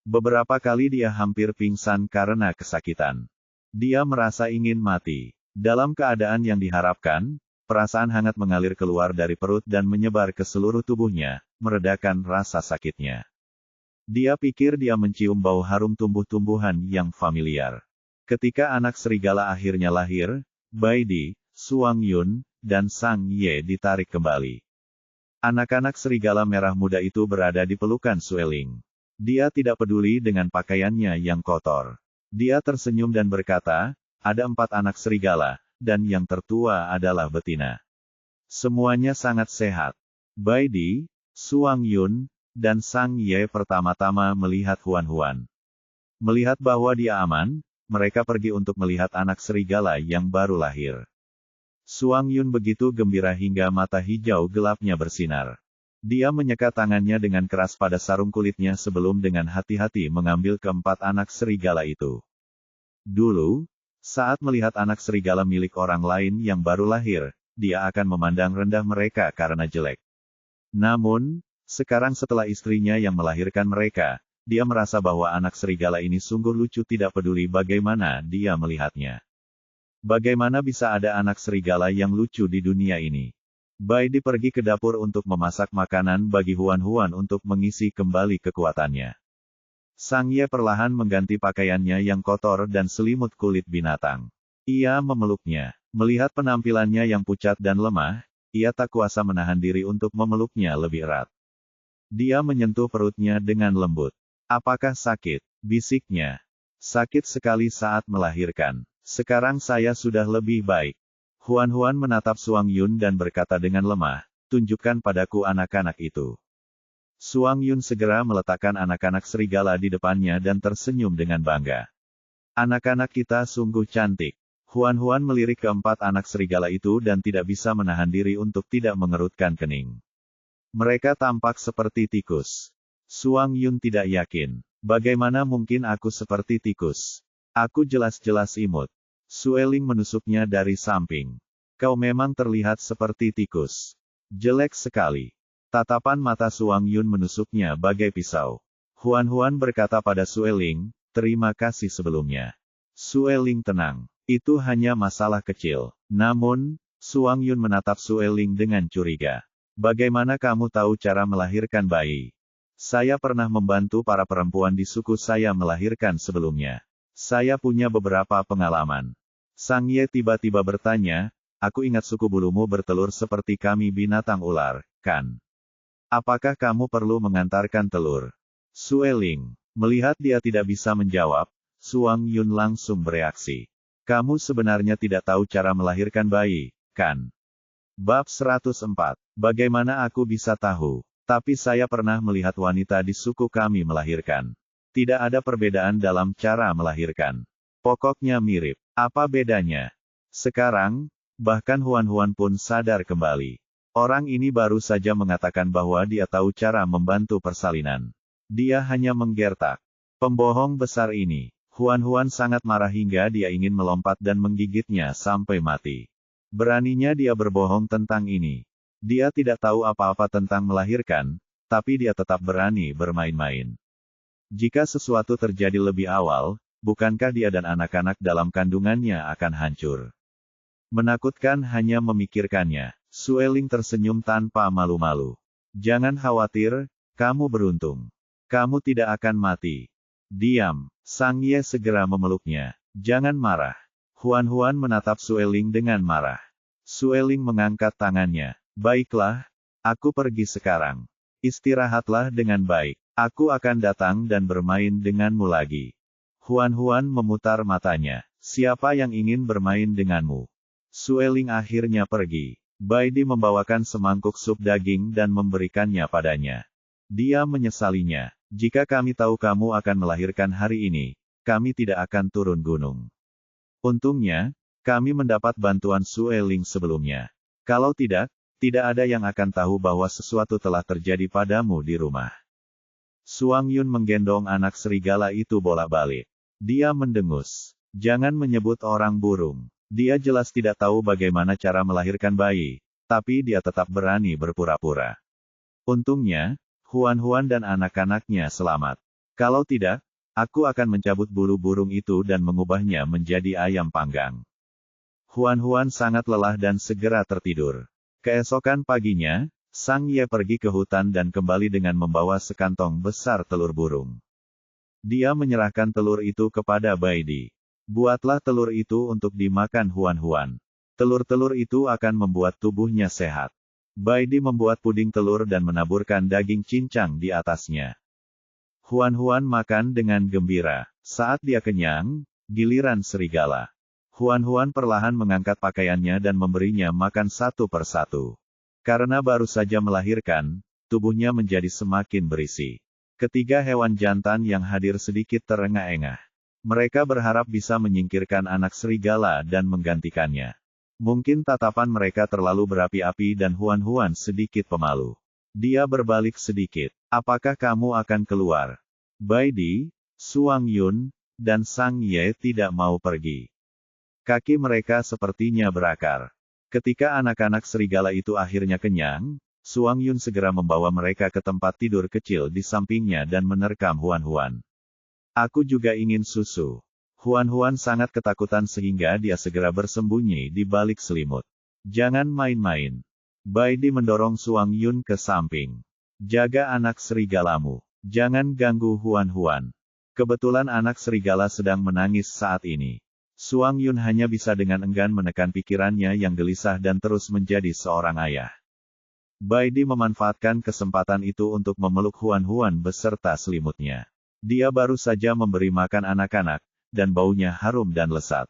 Beberapa kali dia hampir pingsan karena kesakitan. Dia merasa ingin mati. Dalam keadaan yang diharapkan, perasaan hangat mengalir keluar dari perut dan menyebar ke seluruh tubuhnya, meredakan rasa sakitnya. Dia pikir dia mencium bau harum tumbuh-tumbuhan yang familiar. Ketika anak serigala akhirnya lahir, Baidi, Suang Yun, dan Sang Ye ditarik kembali. Anak-anak serigala merah muda itu berada di pelukan Sueling. Dia tidak peduli dengan pakaiannya yang kotor. Dia tersenyum dan berkata, "Ada 4 anak serigala, dan yang tertua adalah betina. Semuanya sangat sehat." Baidi, Suang Yun, dan Sang Ye pertama-tama melihat Huan. Melihat bahwa dia aman, mereka pergi untuk melihat anak serigala yang baru lahir. Suang Yun begitu gembira hingga mata hijau gelapnya bersinar. Dia menyeka tangannya dengan keras pada sarung kulitnya sebelum dengan hati-hati mengambil ke-4 anak serigala itu. Dulu, saat melihat anak serigala milik orang lain yang baru lahir, dia akan memandang rendah mereka karena jelek. Namun, sekarang setelah istrinya yang melahirkan mereka, dia merasa bahwa anak serigala ini sungguh lucu, tidak peduli bagaimana dia melihatnya. Bagaimana bisa ada anak serigala yang lucu di dunia ini? Baidi pergi ke dapur untuk memasak makanan bagi Huan untuk mengisi kembali kekuatannya. Sang Ye perlahan mengganti pakaiannya yang kotor dan selimut kulit binatang. Ia memeluknya. Melihat penampilannya yang pucat dan lemah, ia tak kuasa menahan diri untuk memeluknya lebih erat. Dia menyentuh perutnya dengan lembut. "Apakah sakit?" bisiknya. "Sakit sekali saat melahirkan. Sekarang saya sudah lebih baik." Huan menatap Suang Yun dan berkata dengan lemah, "Tunjukkan padaku anak-anak itu." Suang Yun segera meletakkan anak-anak serigala di depannya dan tersenyum dengan bangga. "Anak-anak kita sungguh cantik." Huan melirik ke-4 anak serigala itu dan tidak bisa menahan diri untuk tidak mengerutkan kening. Mereka tampak seperti tikus. Suang Yun tidak yakin. "Bagaimana mungkin aku seperti tikus? Aku jelas-jelas imut." Sueling menusuknya dari samping. "Kau memang terlihat seperti tikus. Jelek sekali." Tatapan mata Suang Yun menusuknya bagai pisau. Huan berkata pada Sueling, "Terima kasih sebelumnya." Sueling tenang. "Itu hanya masalah kecil." Namun, Suang Yun menatap Sueling dengan curiga. "Bagaimana kamu tahu cara melahirkan bayi?" Saya pernah membantu para perempuan di suku saya melahirkan sebelumnya. Saya punya beberapa pengalaman. Sang Ye tiba-tiba bertanya, aku ingat suku bulumu bertelur seperti kami binatang ular, kan? Apakah kamu perlu mengantarkan telur? Sueling. Melihat dia tidak bisa menjawab, Suang Yun langsung bereaksi. Kamu sebenarnya tidak tahu cara melahirkan bayi, kan? Bab 104. Bagaimana aku bisa tahu? Tapi saya pernah melihat wanita di suku kami melahirkan. Tidak ada perbedaan dalam cara melahirkan. Pokoknya mirip. Apa bedanya? Sekarang, bahkan Huan-Huan pun sadar kembali. Orang ini baru saja mengatakan bahwa dia tahu cara membantu persalinan. Dia hanya menggertak. Pembohong besar ini. Huan-Huan sangat marah hingga dia ingin melompat dan menggigitnya sampai mati. Beraninya dia berbohong tentang ini. Dia tidak tahu apa-apa tentang melahirkan, tapi dia tetap berani bermain-main. Jika sesuatu terjadi lebih awal, bukankah dia dan anak-anak dalam kandungannya akan hancur? Menakutkan hanya memikirkannya. Sueling tersenyum tanpa malu-malu. Jangan khawatir, kamu beruntung. Kamu tidak akan mati. Diam. Sang Ye segera memeluknya. Jangan marah. Huan-Huan menatap Sueling dengan marah. Sueling mengangkat tangannya. Baiklah, aku pergi sekarang. Istirahatlah dengan baik. Aku akan datang dan bermain denganmu lagi. Huan-Huan memutar matanya. Siapa yang ingin bermain denganmu? Sueling akhirnya pergi. Baidi membawakan semangkuk sup daging dan memberikannya padanya. Dia menyesalinya. Jika kami tahu kamu akan melahirkan hari ini, kami tidak akan turun gunung. Untungnya, kami mendapat bantuan Sueling sebelumnya. Kalau tidak, tidak ada yang akan tahu bahwa sesuatu telah terjadi padamu di rumah. Suang Yun menggendong anak serigala itu bolak-balik. Dia mendengus. Jangan menyebut orang burung. Dia jelas tidak tahu bagaimana cara melahirkan bayi, tapi dia tetap berani berpura-pura. Untungnya, Huan-Huan dan anak-anaknya selamat. Kalau tidak, aku akan mencabut bulu burung itu dan mengubahnya menjadi ayam panggang. Huan-Huan sangat lelah dan segera tertidur. Keesokan paginya, Sang Ye pergi ke hutan dan kembali dengan membawa sekantong besar telur burung. Dia menyerahkan telur itu kepada Baidi. Buatlah telur itu untuk dimakan Huan-Huan. Telur-telur itu akan membuat tubuhnya sehat. Baidi membuat puding telur dan menaburkan daging cincang di atasnya. Huan-Huan makan dengan gembira. Saat dia kenyang, giliran serigala. Huan-Huan perlahan mengangkat pakaiannya dan memberinya makan satu persatu. Karena baru saja melahirkan, tubuhnya menjadi semakin berisi. Ketiga hewan jantan yang hadir sedikit terengah-engah. Mereka berharap bisa menyingkirkan anak serigala dan menggantikannya. Mungkin tatapan mereka terlalu berapi-api dan Huan-Huan sedikit pemalu. Dia berbalik sedikit. Apakah kamu akan keluar? Baidi, Suang Yun, dan Sang Ye tidak mau pergi. Kaki mereka sepertinya berakar. Ketika anak-anak serigala itu akhirnya kenyang, Suang Yun segera membawa mereka ke tempat tidur kecil di sampingnya dan menerkam Huan-Huan. Aku juga ingin susu. Huan-Huan sangat ketakutan sehingga dia segera bersembunyi di balik selimut. Jangan main-main. Baidi mendorong Suang Yun ke samping. Jaga anak serigalamu. Jangan ganggu Huan-Huan. Kebetulan anak serigala sedang menangis saat ini. Suang Yun hanya bisa dengan enggan menekan pikirannya yang gelisah dan terus menjadi seorang ayah. Baidi memanfaatkan kesempatan itu untuk memeluk Huan-Huan beserta selimutnya. Dia baru saja memberi makan anak-anak, dan baunya harum dan lesat.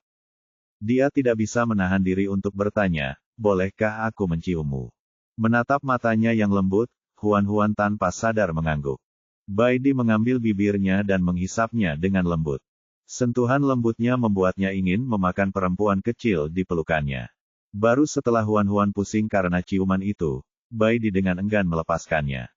Dia tidak bisa menahan diri untuk bertanya, bolehkah aku menciummu? Menatap matanya yang lembut, Huan-Huan tanpa sadar mengangguk. Baidi mengambil bibirnya dan menghisapnya dengan lembut. Sentuhan lembutnya membuatnya ingin memakan perempuan kecil di pelukannya. Baru setelah Huan-Huan pusing karena ciuman itu, Baidi dengan enggan melepaskannya.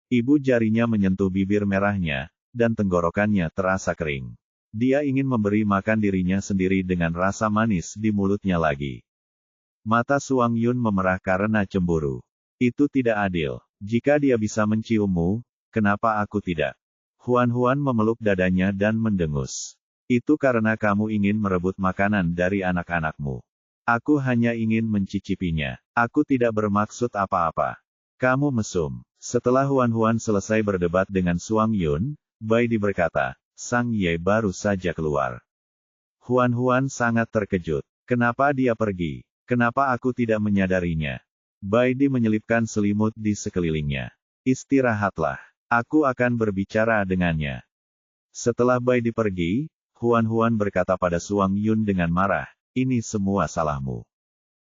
Ibu jarinya menyentuh bibir merahnya, dan tenggorokannya terasa kering. Dia ingin memberi makan dirinya sendiri dengan rasa manis di mulutnya lagi. Mata Suang Yun memerah karena cemburu. Itu tidak adil. Jika dia bisa menciummu, kenapa aku tidak? Huan-Huan memeluk dadanya dan mendengus. Itu karena kamu ingin merebut makanan dari anak-anakmu. Aku hanya ingin mencicipinya. Aku tidak bermaksud apa-apa. Kamu mesum. Setelah Huan selesai berdebat dengan Suang Yun, Bai Di berkata, Sang Ye baru saja keluar. Huan sangat terkejut. Kenapa dia pergi? Kenapa aku tidak menyadarinya? Bai Di menyelipkan selimut di sekelilingnya. Istirahatlah. Aku akan berbicara dengannya. Setelah Bai Di pergi, Huan berkata pada Suang Yun dengan marah, ini semua salahmu.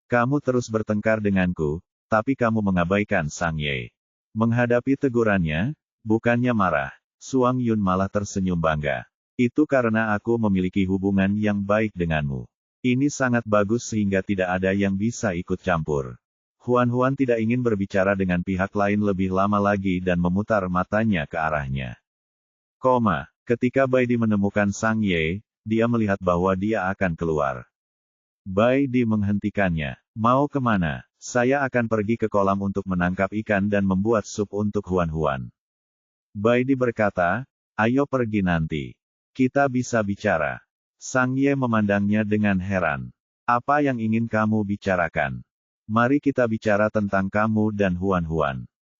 Kamu terus bertengkar denganku, tapi kamu mengabaikan Sang Ye. Menghadapi tegurannya, bukannya marah, Suang Yun malah tersenyum bangga. Itu karena aku memiliki hubungan yang baik denganmu. Ini sangat bagus sehingga tidak ada yang bisa ikut campur. Huan tidak ingin berbicara dengan pihak lain lebih lama lagi dan memutar matanya ke arahnya. Ketika Bai Di menemukan Sang Ye, dia melihat bahwa dia akan keluar. Bai Di menghentikannya. Mau kemana? Saya akan pergi ke kolam untuk menangkap ikan dan membuat sup untuk Huan. Bai Di berkata, ayo pergi nanti. Kita bisa bicara. Sang Ye memandangnya dengan heran. Apa yang ingin kamu bicarakan? Mari kita bicara tentang kamu dan Huan.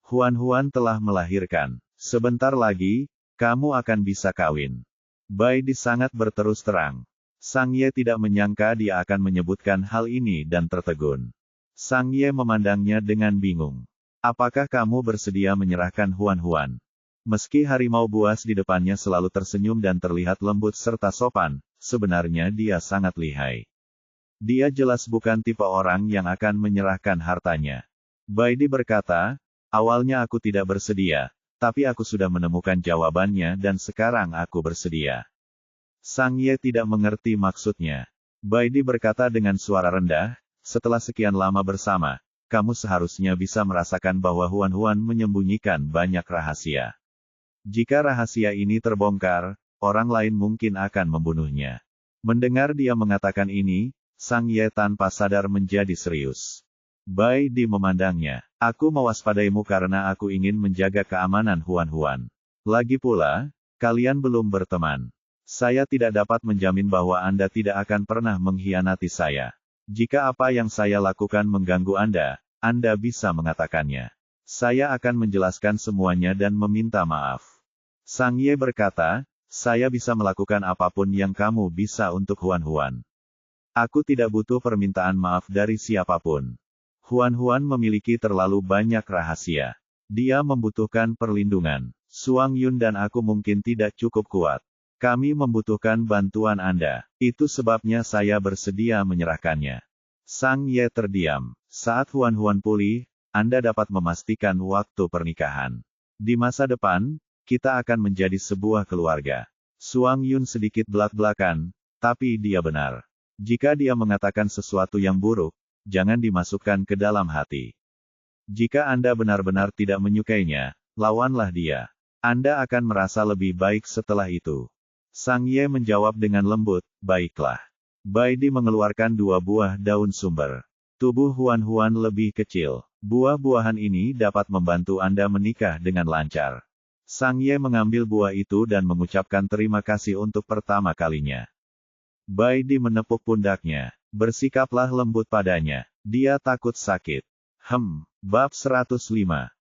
Huan telah melahirkan. Sebentar lagi, kamu akan bisa kawin. Bai Di sangat berterus terang. Sang Ye tidak menyangka dia akan menyebutkan hal ini dan tertegun. Sang Ye memandangnya dengan bingung. Apakah kamu bersedia menyerahkan Huan? Meski harimau buas di depannya selalu tersenyum dan terlihat lembut serta sopan, sebenarnya dia sangat lihai. Dia jelas bukan tipe orang yang akan menyerahkan hartanya. Bai Di berkata, awalnya aku tidak bersedia, tapi aku sudah menemukan jawabannya dan sekarang aku bersedia. Sang Ye tidak mengerti maksudnya. Bai Di berkata dengan suara rendah, setelah sekian lama bersama, kamu seharusnya bisa merasakan bahwa Huan menyembunyikan banyak rahasia. Jika rahasia ini terbongkar, orang lain mungkin akan membunuhnya. Mendengar dia mengatakan ini, Sang Ye tanpa sadar menjadi serius. Bai Di memandangnya. Aku mewaspadaimu karena aku ingin menjaga keamanan Huan. Lagi pula, kalian belum berteman. Saya tidak dapat menjamin bahwa Anda tidak akan pernah mengkhianati saya. Jika apa yang saya lakukan mengganggu Anda bisa mengatakannya. Saya akan menjelaskan semuanya dan meminta maaf. Sang Ye berkata, saya bisa melakukan apapun yang kamu bisa untuk Huan. Aku tidak butuh permintaan maaf dari siapapun. Huan memiliki terlalu banyak rahasia. Dia membutuhkan perlindungan. Suang Yun dan aku mungkin tidak cukup kuat. Kami membutuhkan bantuan Anda. Itu sebabnya saya bersedia menyerahkannya. Sang Ye terdiam. Saat Huan pulih, Anda dapat memastikan waktu pernikahan. Di masa depan, kita akan menjadi sebuah keluarga. Suang Yun sedikit belak-belakan, tapi dia benar. Jika dia mengatakan sesuatu yang buruk, jangan dimasukkan ke dalam hati. Jika Anda benar-benar tidak menyukainya, lawanlah dia. Anda akan merasa lebih baik setelah itu. Sang Ye menjawab dengan lembut, baiklah. Bai Di mengeluarkan 2 buah daun sumber. Tubuh Huan lebih kecil. Buah-buahan ini dapat membantu Anda menikah dengan lancar. Sang Ye mengambil buah itu dan mengucapkan terima kasih untuk pertama kalinya. Bai Di menepuk pundaknya. Bersikaplah lembut padanya. Dia takut sakit. Bab 105.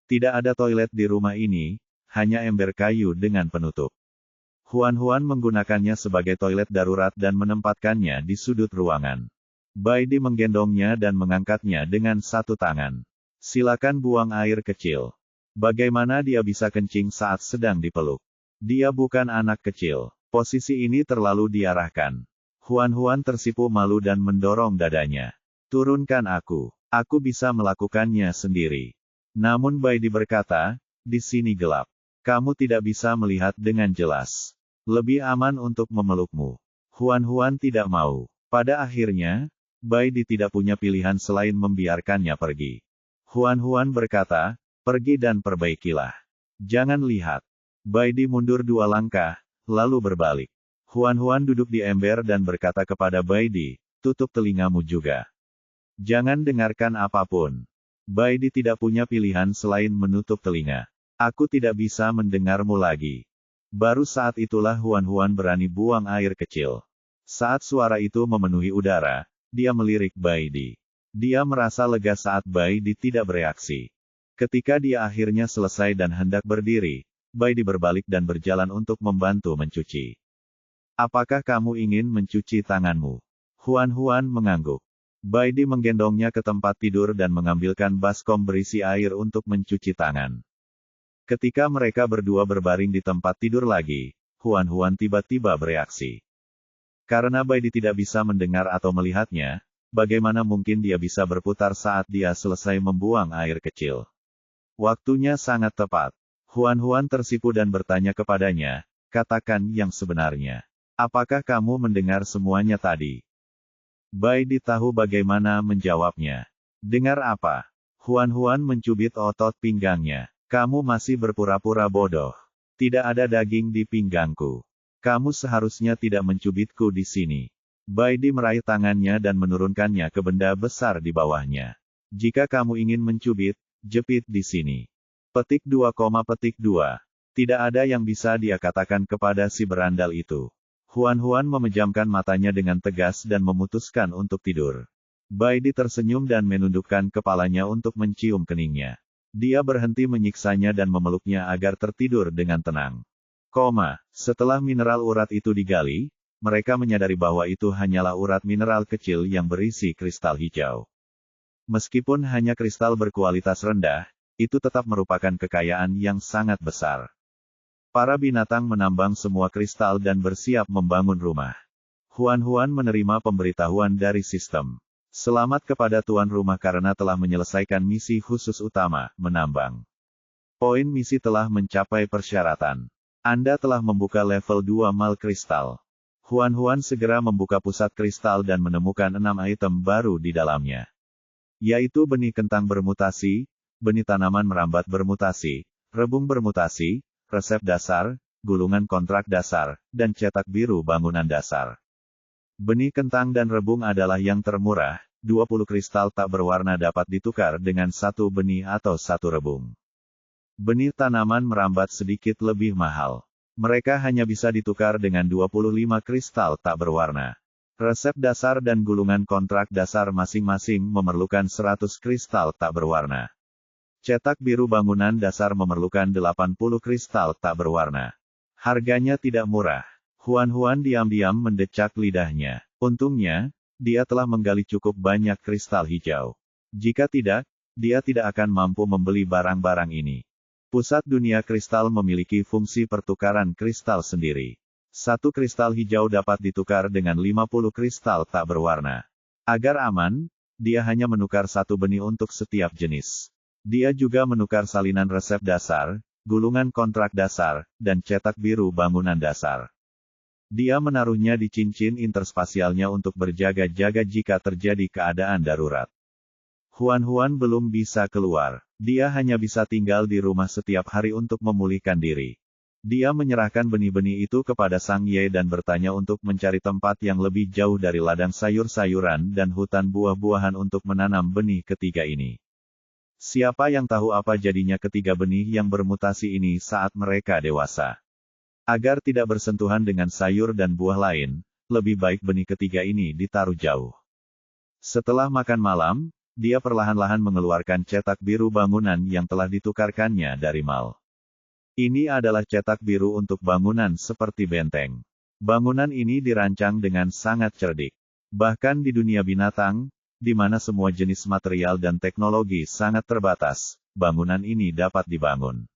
Tidak ada toilet di rumah ini, hanya ember kayu dengan penutup. Huan menggunakannya sebagai toilet darurat dan menempatkannya di sudut ruangan. Bai Di menggendongnya dan mengangkatnya dengan satu tangan. Silakan buang air kecil. Bagaimana dia bisa kencing saat sedang dipeluk? Dia bukan anak kecil. Posisi ini terlalu diarahkan. Huan tersipu malu dan mendorong dadanya. Turunkan aku. Aku bisa melakukannya sendiri. Namun Bai Di berkata, di sini gelap. Kamu tidak bisa melihat dengan jelas. Lebih aman untuk memelukmu. Huan tidak mau. Pada akhirnya, Bai Di tidak punya pilihan selain membiarkannya pergi. Huan berkata, pergi dan perbaikilah. Jangan lihat. Bai Di mundur 2 langkah, lalu berbalik. Huan duduk di ember dan berkata kepada Bai Di, tutup telingamu juga. Jangan dengarkan apapun. Bai Di tidak punya pilihan selain menutup telinga. Aku tidak bisa mendengarmu lagi. Baru saat itulah Huan berani buang air kecil. Saat suara itu memenuhi udara, dia melirik Bai Di. Dia merasa lega saat Bai Di tidak bereaksi. Ketika dia akhirnya selesai dan hendak berdiri, Baidi berbalik dan berjalan untuk membantu mencuci. Apakah kamu ingin mencuci tanganmu? Huan mengangguk. Baidi menggendongnya ke tempat tidur dan mengambilkan baskom berisi air untuk mencuci tangan. Ketika mereka berdua berbaring di tempat tidur lagi, Huan tiba-tiba bereaksi. Karena Baidi tidak bisa mendengar atau melihatnya, bagaimana mungkin dia bisa berputar saat dia selesai membuang air kecil? Waktunya sangat tepat. Huan tersipu dan bertanya kepadanya, katakan yang sebenarnya. Apakah kamu mendengar semuanya tadi? Baidi tahu bagaimana menjawabnya. Dengar apa? Huan mencubit otot pinggangnya. Kamu masih berpura-pura bodoh. Tidak ada daging di pinggangku. Kamu seharusnya tidak mencubitku di sini. Baidi meraih tangannya dan menurunkannya ke benda besar di bawahnya. Jika kamu ingin mencubit, jepit di sini. Petik 2, petik 2. Tidak ada yang bisa dia katakan kepada si berandal itu. Huan memejamkan matanya dengan tegas dan memutuskan untuk tidur. Baidi tersenyum dan menundukkan kepalanya untuk mencium keningnya. Dia berhenti menyiksanya dan memeluknya agar tertidur dengan tenang. Setelah mineral urat itu digali, mereka menyadari bahwa itu hanyalah urat mineral kecil yang berisi kristal hijau. Meskipun hanya kristal berkualitas rendah, itu tetap merupakan kekayaan yang sangat besar. Para binatang menambang semua kristal dan bersiap membangun rumah. Huan menerima pemberitahuan dari sistem. Selamat kepada tuan rumah karena telah menyelesaikan misi khusus utama, menambang. Poin misi telah mencapai persyaratan. Anda telah membuka level 2 mal kristal. Huan segera membuka pusat kristal dan menemukan 6 item baru di dalamnya. Yaitu benih kentang bermutasi, benih tanaman merambat bermutasi, rebung bermutasi, resep dasar, gulungan kontrak dasar, dan cetak biru bangunan dasar. Benih kentang dan rebung adalah yang termurah, 20 kristal tak berwarna dapat ditukar dengan 1 benih atau 1 rebung. Benih tanaman merambat sedikit lebih mahal. Mereka hanya bisa ditukar dengan 25 kristal tak berwarna. Resep dasar dan gulungan kontrak dasar masing-masing memerlukan 100 kristal tak berwarna. Cetak biru bangunan dasar memerlukan 80 kristal tak berwarna. Harganya tidak murah. Huan diam-diam mendecak lidahnya. Untungnya, dia telah menggali cukup banyak kristal hijau. Jika tidak, dia tidak akan mampu membeli barang-barang ini. Pusat dunia kristal memiliki fungsi pertukaran kristal sendiri. 1 kristal hijau dapat ditukar dengan 50 kristal tak berwarna. Agar aman, dia hanya menukar 1 benih untuk setiap jenis. Dia juga menukar salinan resep dasar, gulungan kontrak dasar, dan cetak biru bangunan dasar. Dia menaruhnya di cincin interspasialnya untuk berjaga-jaga jika terjadi keadaan darurat. Huan belum bisa keluar. Dia hanya bisa tinggal di rumah setiap hari untuk memulihkan diri. Dia menyerahkan benih-benih itu kepada Sang Ye dan bertanya untuk mencari tempat yang lebih jauh dari ladang sayur-sayuran dan hutan buah-buahan untuk menanam benih ketiga ini. Siapa yang tahu apa jadinya ketiga benih yang bermutasi ini saat mereka dewasa? Agar tidak bersentuhan dengan sayur dan buah lain, lebih baik benih ketiga ini ditaruh jauh. Setelah makan malam, dia perlahan-lahan mengeluarkan cetak biru bangunan yang telah ditukarkannya dari mal. Ini adalah cetak biru untuk bangunan seperti benteng. Bangunan ini dirancang dengan sangat cerdik. Bahkan di dunia binatang, di mana semua jenis material dan teknologi sangat terbatas, bangunan ini dapat dibangun.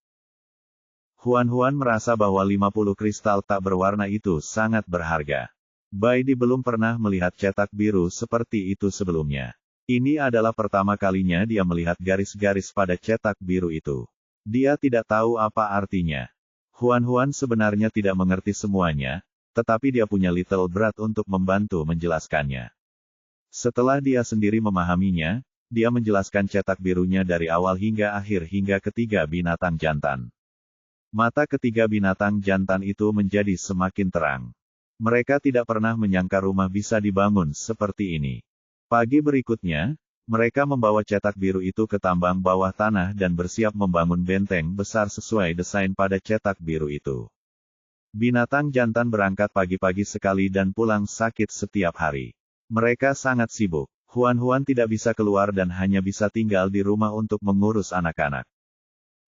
Huan merasa bahwa 50 kristal tak berwarna itu sangat berharga. Baidi belum pernah melihat cetak biru seperti itu sebelumnya. Ini adalah pertama kalinya dia melihat garis-garis pada cetak biru itu. Dia tidak tahu apa artinya. Huan sebenarnya tidak mengerti semuanya, tetapi dia punya little berat untuk membantu menjelaskannya. Setelah dia sendiri memahaminya, dia menjelaskan cetak birunya dari awal hingga akhir hingga ketiga binatang jantan. Mata ketiga binatang jantan itu menjadi semakin terang. Mereka tidak pernah menyangka rumah bisa dibangun seperti ini. Pagi berikutnya, mereka membawa cetak biru itu ke tambang bawah tanah dan bersiap membangun benteng besar sesuai desain pada cetak biru itu. Binatang jantan berangkat pagi-pagi sekali dan pulang sakit setiap hari. Mereka sangat sibuk. Huan tidak bisa keluar dan hanya bisa tinggal di rumah untuk mengurus anak-anak.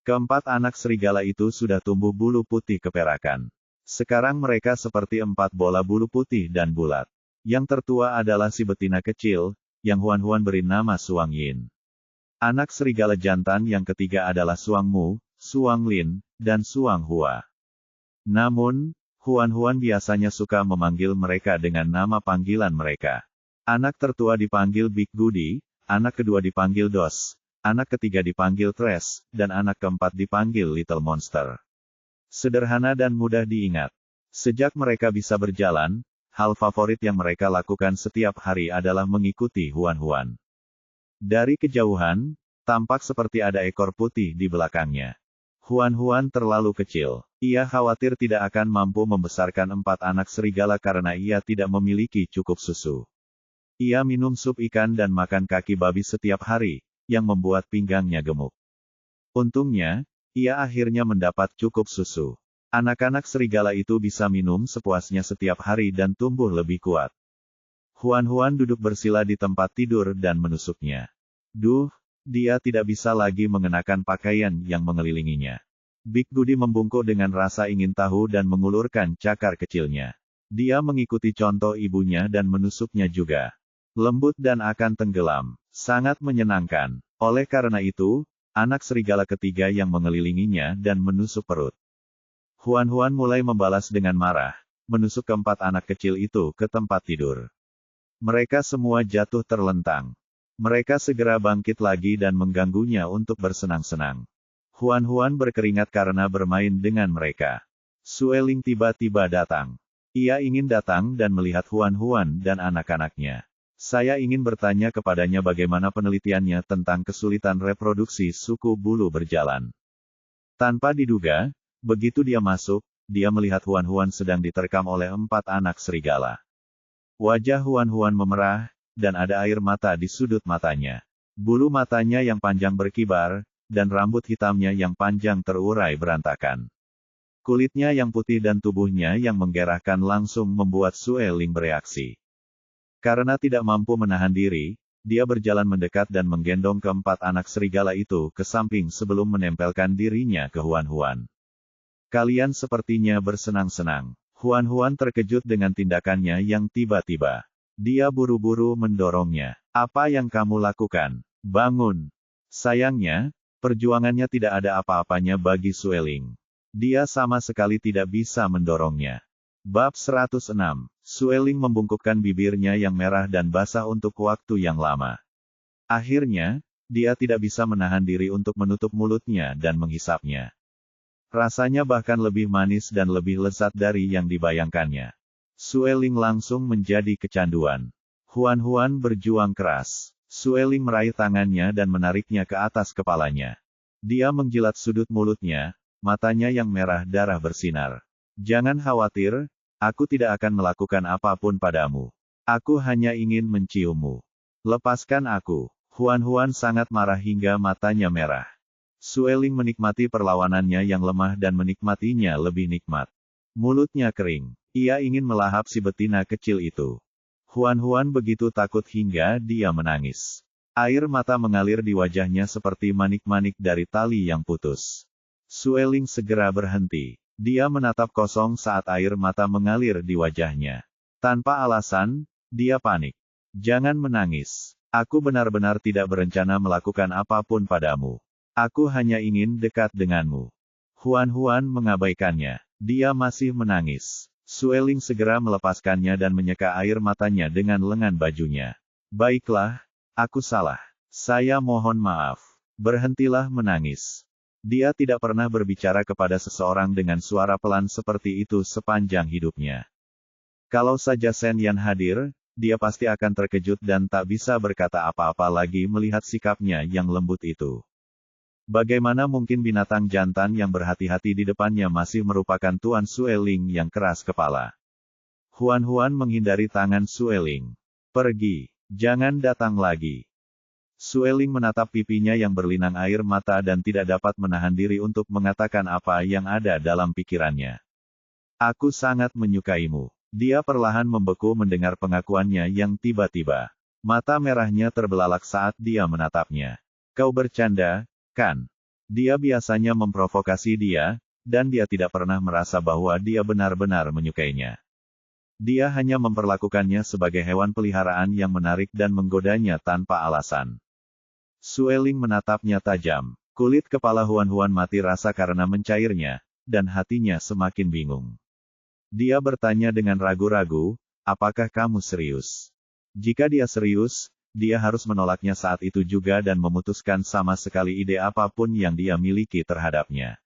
Keempat anak serigala itu sudah tumbuh bulu putih keperakan. Sekarang mereka seperti 4 bola bulu putih dan bulat. Yang tertua adalah si betina kecil, yang Huan beri nama Suang Yin. Anak serigala jantan yang ketiga adalah Suang Mu, Suang Lin, dan Suang Hua. Namun, Huan biasanya suka memanggil mereka dengan nama panggilan mereka. Anak tertua dipanggil Big Goody, anak kedua dipanggil Dos, anak ketiga dipanggil Trash, dan anak keempat dipanggil Little Monster. Sederhana dan mudah diingat. Sejak mereka bisa berjalan, hal favorit yang mereka lakukan setiap hari adalah mengikuti Huan. Dari kejauhan, tampak seperti ada ekor putih di belakangnya. Huan terlalu kecil. Ia khawatir tidak akan mampu membesarkan 4 anak serigala karena ia tidak memiliki cukup susu. Ia minum sup ikan dan makan kaki babi setiap hari, yang membuat pinggangnya gemuk. Untungnya, ia akhirnya mendapat cukup susu. Anak-anak serigala itu bisa minum sepuasnya setiap hari dan tumbuh lebih kuat. Huan duduk bersila di tempat tidur dan menusuknya. Duh, dia tidak bisa lagi mengenakan pakaian yang mengelilinginya. Big Goody membungkuk dengan rasa ingin tahu dan mengulurkan cakar kecilnya. Dia mengikuti contoh ibunya dan menusuknya juga. Lembut dan akan tenggelam. Sangat menyenangkan. Oleh karena itu, anak serigala ketiga yang mengelilinginya dan menusuk perut. Huan mulai membalas dengan marah, menusuk keempat anak kecil itu ke tempat tidur. Mereka semua jatuh terlentang. Mereka segera bangkit lagi dan mengganggunya untuk bersenang-senang. Huan berkeringat karena bermain dengan mereka. Sueling tiba-tiba datang. Ia ingin datang dan melihat Huan dan anak-anaknya. Saya ingin bertanya kepadanya bagaimana penelitiannya tentang kesulitan reproduksi suku bulu berjalan. Tanpa diduga, begitu dia masuk, dia melihat Huan sedang diterkam oleh 4 anak serigala. Wajah Huan memerah, dan ada air mata di sudut matanya. Bulu matanya yang panjang berkibar, dan rambut hitamnya yang panjang terurai berantakan. Kulitnya yang putih dan tubuhnya yang menggerahkan langsung membuat Sueling bereaksi. Karena tidak mampu menahan diri, dia berjalan mendekat dan menggendong keempat anak serigala itu ke samping sebelum menempelkan dirinya ke Huan. Kalian sepertinya bersenang-senang. Huan terkejut dengan tindakannya yang tiba-tiba. Dia buru-buru mendorongnya. Apa yang kamu lakukan? Bangun. Sayangnya, perjuangannya tidak ada apa-apanya bagi Sueling. Dia sama sekali tidak bisa mendorongnya. Bab 106. Sueling membungkukkan bibirnya yang merah dan basah untuk waktu yang lama. Akhirnya, dia tidak bisa menahan diri untuk menutup mulutnya dan menghisapnya. Rasanya bahkan lebih manis dan lebih lezat dari yang dibayangkannya. Sueling langsung menjadi kecanduan. Huan berjuang keras. Sueling meraih tangannya dan menariknya ke atas kepalanya. Dia menjilat sudut mulutnya, matanya yang merah darah bersinar. Jangan khawatir, aku tidak akan melakukan apapun padamu. Aku hanya ingin menciummu. Lepaskan aku. Huan sangat marah hingga matanya merah. Sueling menikmati perlawanannya yang lemah dan menikmatinya lebih nikmat. Mulutnya kering. Ia ingin melahap si betina kecil itu. Huan begitu takut hingga dia menangis. Air mata mengalir di wajahnya seperti manik-manik dari tali yang putus. Sueling segera berhenti. Dia menatap kosong saat air mata mengalir di wajahnya. Tanpa alasan, dia panik. Jangan menangis. Aku benar-benar tidak berencana melakukan apapun padamu. Aku hanya ingin dekat denganmu. Huan mengabaikannya. Dia masih menangis. Sueling segera melepaskannya dan menyeka air matanya dengan lengan bajunya. Baiklah, aku salah. Saya mohon maaf. Berhentilah menangis. Dia tidak pernah berbicara kepada seseorang dengan suara pelan seperti itu sepanjang hidupnya. Kalau saja Shen Yan hadir, dia pasti akan terkejut dan tak bisa berkata apa-apa lagi melihat sikapnya yang lembut itu. Bagaimana mungkin binatang jantan yang berhati-hati di depannya masih merupakan Tuan Sueling yang keras kepala? Huan menghindari tangan Sueling. Pergi, jangan datang lagi. Sueling menatap pipinya yang berlinang air mata dan tidak dapat menahan diri untuk mengatakan apa yang ada dalam pikirannya. Aku sangat menyukaimu. Dia perlahan membeku mendengar pengakuannya yang tiba-tiba. Mata merahnya terbelalak saat dia menatapnya. Kau bercanda, kan? Dia biasanya memprovokasi dia, dan dia tidak pernah merasa bahwa dia benar-benar menyukainya. Dia hanya memperlakukannya sebagai hewan peliharaan yang menarik dan menggodanya tanpa alasan. Sueling menatapnya tajam. Kulit kepala Huan-Huan mati rasa karena mencairnya, dan hatinya semakin bingung. Dia bertanya dengan ragu-ragu, apakah kamu serius? Jika dia serius, dia harus menolaknya saat itu juga dan memutuskan sama sekali ide apapun yang dia miliki terhadapnya.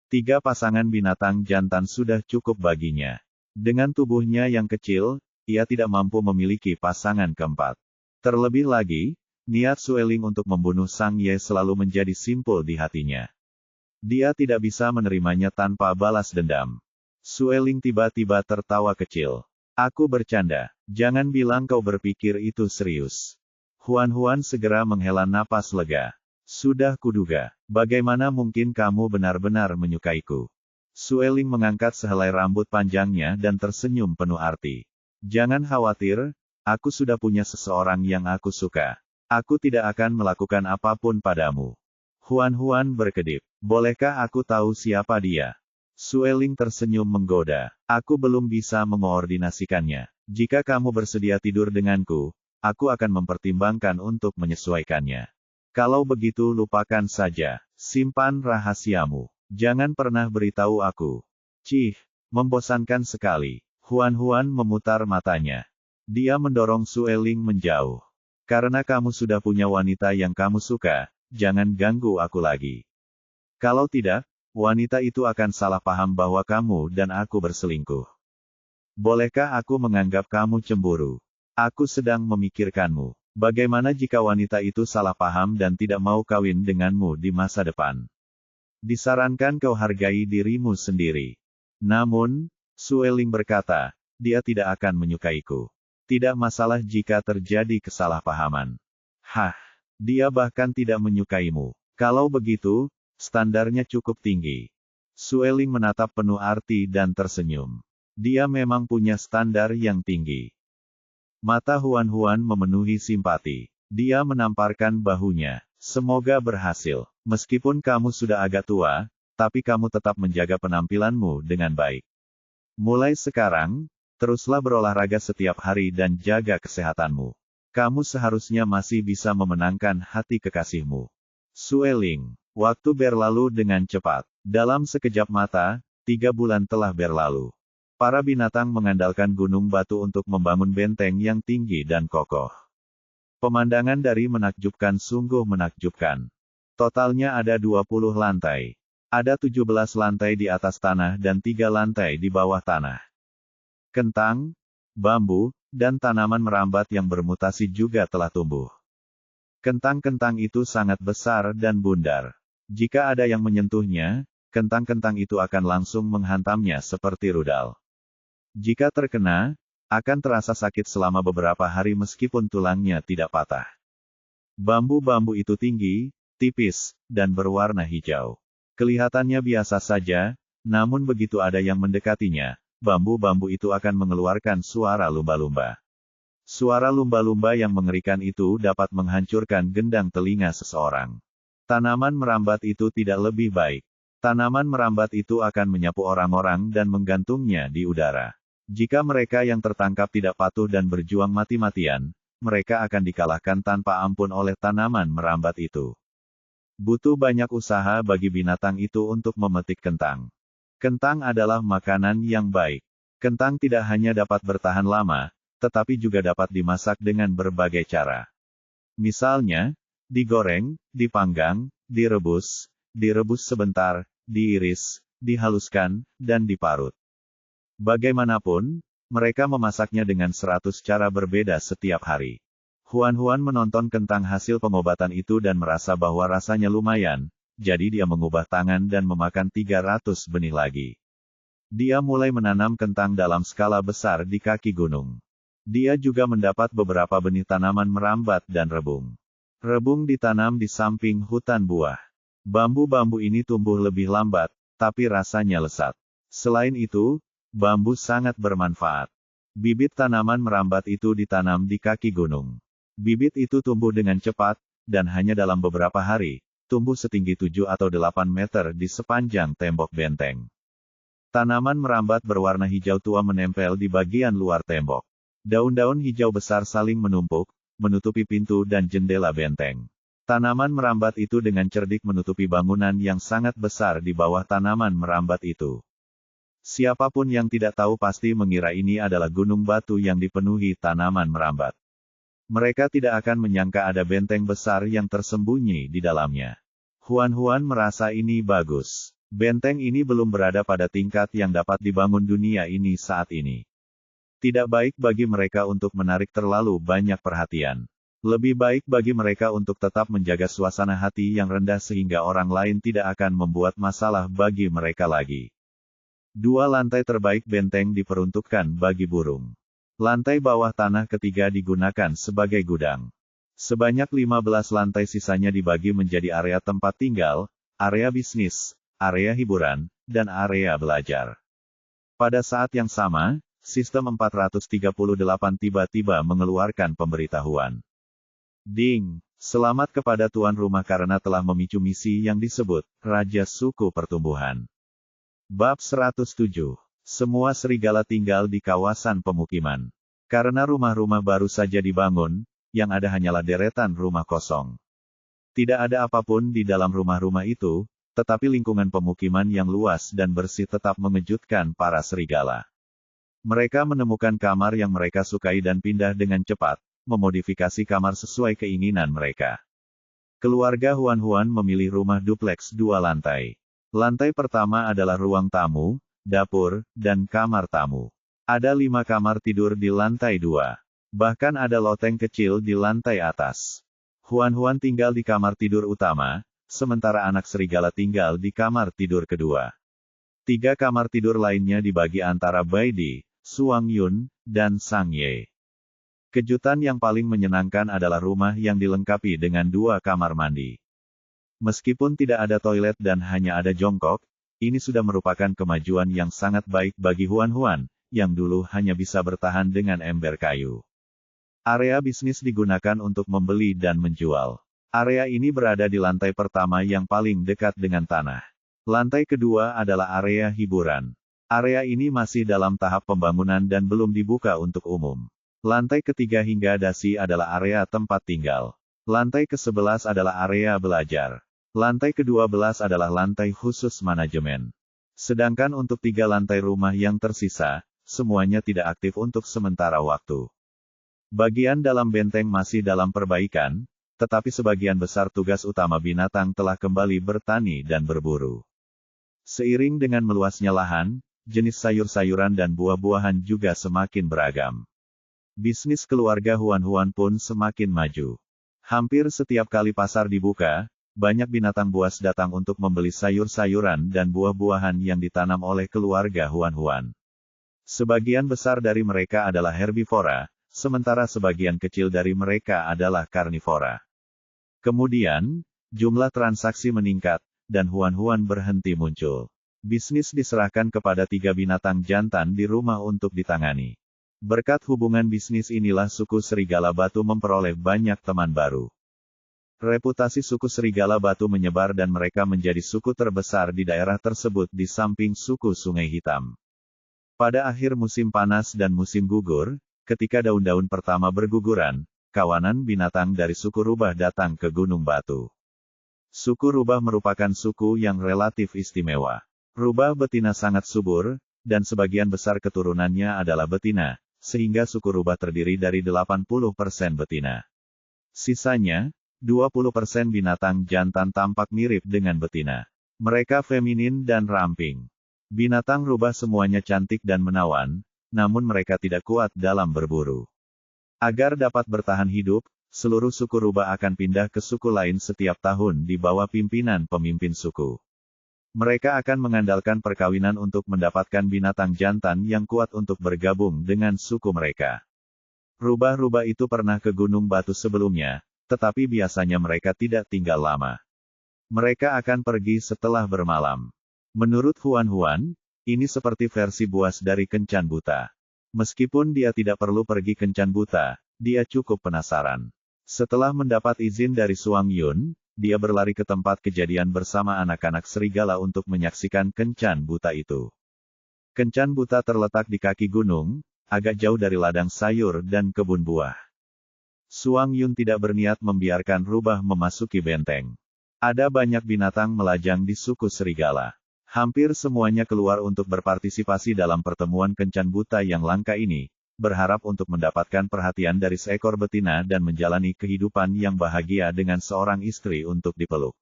3 pasangan binatang jantan sudah cukup baginya. Dengan tubuhnya yang kecil, ia tidak mampu memiliki pasangan keempat. Terlebih lagi, niat Sueling untuk membunuh Sang Ye selalu menjadi simpul di hatinya. Dia tidak bisa menerimanya tanpa balas dendam. Sueling tiba-tiba tertawa kecil. Aku bercanda. Jangan bilang kau berpikir itu serius. Huan-Huan segera menghela napas lega. Sudah kuduga. Bagaimana mungkin kamu benar-benar menyukaiku? Sueling mengangkat sehelai rambut panjangnya dan tersenyum penuh arti. Jangan khawatir, aku sudah punya seseorang yang aku suka. Aku tidak akan melakukan apapun padamu. Huan-Huan berkedip. Bolehkah aku tahu siapa dia? Sueling tersenyum menggoda. Aku belum bisa mengoordinasikannya. Jika kamu bersedia tidur denganku, aku akan mempertimbangkan untuk menyesuaikannya. Kalau begitu lupakan saja. Simpan rahasiamu. Jangan pernah beritahu aku. Cih, membosankan sekali. Huan-Huan memutar matanya. Dia mendorong Sueling menjauh. Karena kamu sudah punya wanita yang kamu suka, jangan ganggu aku lagi. Kalau tidak, wanita itu akan salah paham bahwa kamu dan aku berselingkuh. Bolehkah aku menganggap kamu cemburu? Aku sedang memikirkanmu. Bagaimana jika wanita itu salah paham dan tidak mau kawin denganmu di masa depan? Disarankan kau hargai dirimu sendiri. Namun, Sueling berkata, dia tidak akan menyukaiku. Tidak masalah jika terjadi kesalahpahaman. Hah, dia bahkan tidak menyukaimu. Kalau begitu, standarnya cukup tinggi. Sueling menatap penuh arti dan tersenyum. Dia memang punya standar yang tinggi. Mata Huan-Huan memenuhi simpati. Dia menamparkan bahunya. Semoga berhasil. Meskipun kamu sudah agak tua, tapi kamu tetap menjaga penampilanmu dengan baik. Mulai sekarang, teruslah berolahraga setiap hari dan jaga kesehatanmu. Kamu seharusnya masih bisa memenangkan hati kekasihmu. Sueling. Waktu berlalu dengan cepat. Dalam sekejap mata, 3 bulan telah berlalu. Para binatang mengandalkan gunung batu untuk membangun benteng yang tinggi dan kokoh. Pemandangan dari menakjubkan sungguh menakjubkan. Totalnya ada 20 lantai. Ada 17 lantai di atas tanah dan 3 lantai di bawah tanah. Kentang, bambu, dan tanaman merambat yang bermutasi juga telah tumbuh. Kentang-kentang itu sangat besar dan bundar. Jika ada yang menyentuhnya, kentang-kentang itu akan langsung menghantamnya seperti rudal. Jika terkena, akan terasa sakit selama beberapa hari meskipun tulangnya tidak patah. Bambu-bambu itu tinggi, tipis, dan berwarna hijau. Kelihatannya biasa saja, namun begitu ada yang mendekatinya, bambu-bambu itu akan mengeluarkan suara lumba-lumba. Suara lumba-lumba yang mengerikan itu dapat menghancurkan gendang telinga seseorang. Tanaman merambat itu tidak lebih baik. Tanaman merambat itu akan menyapu orang-orang dan menggantungnya di udara. Jika mereka yang tertangkap tidak patuh dan berjuang mati-matian, mereka akan dikalahkan tanpa ampun oleh tanaman merambat itu. Butuh banyak usaha bagi binatang itu untuk memetik kentang. Kentang adalah makanan yang baik. Kentang tidak hanya dapat bertahan lama, tetapi juga dapat dimasak dengan berbagai cara. Misalnya, digoreng, dipanggang, direbus sebentar, diiris, dihaluskan, dan diparut. Bagaimanapun, mereka memasaknya dengan 100 cara berbeda setiap hari. Huan-Huan menonton kentang hasil pengobatan itu dan merasa bahwa rasanya lumayan, jadi dia mengubah tangan dan memakan 300 benih lagi. Dia mulai menanam kentang dalam skala besar di kaki gunung. Dia juga mendapat beberapa benih tanaman merambat dan rebung. Rebung ditanam di samping hutan buah. Bambu-bambu ini tumbuh lebih lambat, tapi rasanya lezat. Selain itu, bambu sangat bermanfaat. Bibit tanaman merambat itu ditanam di kaki gunung. Bibit itu tumbuh dengan cepat, dan hanya dalam beberapa hari, tumbuh setinggi 7 atau 8 meter di sepanjang tembok benteng. Tanaman merambat berwarna hijau tua menempel di bagian luar tembok. Daun-daun hijau besar saling menumpuk, menutupi pintu dan jendela benteng. Tanaman merambat itu dengan cerdik menutupi bangunan yang sangat besar di bawah tanaman merambat itu. Siapapun yang tidak tahu pasti mengira ini adalah gunung batu yang dipenuhi tanaman merambat. Mereka tidak akan menyangka ada benteng besar yang tersembunyi di dalamnya. Huan merasa ini bagus. Benteng ini belum berada pada tingkat yang dapat dibangun dunia ini saat ini. Tidak baik bagi mereka untuk menarik terlalu banyak perhatian. Lebih baik bagi mereka untuk tetap menjaga suasana hati yang rendah sehingga orang lain tidak akan membuat masalah bagi mereka lagi. 2 lantai terbaik benteng diperuntukkan bagi burung. Lantai bawah tanah ketiga digunakan sebagai gudang. Sebanyak 15 lantai sisanya dibagi menjadi area tempat tinggal, area bisnis, area hiburan, dan area belajar. Pada saat yang sama, sistem 438 tiba-tiba mengeluarkan pemberitahuan. Ding! Selamat kepada tuan rumah karena telah memicu misi yang disebut, Raja Suku Pertumbuhan. Bab 107. Semua serigala tinggal di kawasan pemukiman. Karena rumah-rumah baru saja dibangun, yang ada hanyalah deretan rumah kosong. Tidak ada apapun di dalam rumah-rumah itu, tetapi lingkungan pemukiman yang luas dan bersih tetap mengejutkan para serigala. Mereka menemukan kamar yang mereka sukai dan pindah dengan cepat, memodifikasi kamar sesuai keinginan mereka. Keluarga Huan memilih rumah dupleks 2 lantai. Lantai pertama adalah ruang tamu, dapur, dan kamar tamu. Ada 5 kamar tidur di lantai 2. Bahkan ada loteng kecil di lantai atas. Huan tinggal di kamar tidur utama, sementara anak serigala tinggal di kamar tidur kedua. 3 kamar tidur lainnya dibagi antara Baidi, Suang Yun, dan Sang Ye. Kejutan yang paling menyenangkan adalah rumah yang dilengkapi dengan 2 kamar mandi. Meskipun tidak ada toilet dan hanya ada jongkok, ini sudah merupakan kemajuan yang sangat baik bagi Huan, yang dulu hanya bisa bertahan dengan ember kayu. Area bisnis digunakan untuk membeli dan menjual. Area ini berada di lantai pertama yang paling dekat dengan tanah. Lantai kedua adalah area hiburan. Area ini masih dalam tahap pembangunan dan belum dibuka untuk umum. Lantai ketiga hingga dasi adalah area tempat tinggal. Lantai ke-11 adalah area belajar. Lantai ke-12 adalah lantai khusus manajemen. Sedangkan untuk 3 lantai rumah yang tersisa, semuanya tidak aktif untuk sementara waktu. Bagian dalam benteng masih dalam perbaikan, tetapi sebagian besar tugas utama binatang telah kembali bertani dan berburu. Seiring dengan meluasnya lahan, jenis sayur-sayuran dan buah-buahan juga semakin beragam. Bisnis keluarga Huan pun semakin maju. Hampir setiap kali pasar dibuka, banyak binatang buas datang untuk membeli sayur-sayuran dan buah-buahan yang ditanam oleh keluarga Huan. Sebagian besar dari mereka adalah herbivora, sementara sebagian kecil dari mereka adalah karnivora. Kemudian, jumlah transaksi meningkat, dan Huan berhenti muncul. Bisnis diserahkan kepada 3 binatang jantan di rumah untuk ditangani. Berkat hubungan bisnis inilah suku Serigala Batu memperoleh banyak teman baru. Reputasi suku Serigala Batu menyebar dan mereka menjadi suku terbesar di daerah tersebut di samping suku Sungai Hitam. Pada akhir musim panas dan musim gugur, ketika daun-daun pertama berguguran, kawanan binatang dari suku Rubah datang ke Gunung Batu. Suku Rubah merupakan suku yang relatif istimewa. Rubah betina sangat subur, dan sebagian besar keturunannya adalah betina, sehingga suku Rubah terdiri dari 80% betina. Sisanya, 20% binatang jantan tampak mirip dengan betina. Mereka feminin dan ramping. Binatang Rubah semuanya cantik dan menawan, namun mereka tidak kuat dalam berburu. Agar dapat bertahan hidup, seluruh suku Rubah akan pindah ke suku lain setiap tahun di bawah pimpinan pemimpin suku. Mereka akan mengandalkan perkawinan untuk mendapatkan binatang jantan yang kuat untuk bergabung dengan suku mereka. Rubah-rubah itu pernah ke Gunung Batu sebelumnya, tetapi biasanya mereka tidak tinggal lama. Mereka akan pergi setelah bermalam. Menurut Huan, ini seperti versi buas dari Kencan Buta. Meskipun dia tidak perlu pergi kencan buta, dia cukup penasaran. Setelah mendapat izin dari Suang Yun, dia berlari ke tempat kejadian bersama anak-anak serigala untuk menyaksikan kencan buta itu. Kencan buta terletak di kaki gunung, agak jauh dari ladang sayur dan kebun buah. Suang Yun tidak berniat membiarkan rubah memasuki benteng. Ada banyak binatang melajang di suku serigala. Hampir semuanya keluar untuk berpartisipasi dalam pertemuan kencan buta yang langka ini, berharap untuk mendapatkan perhatian dari seekor betina dan menjalani kehidupan yang bahagia dengan seorang istri untuk dipeluk.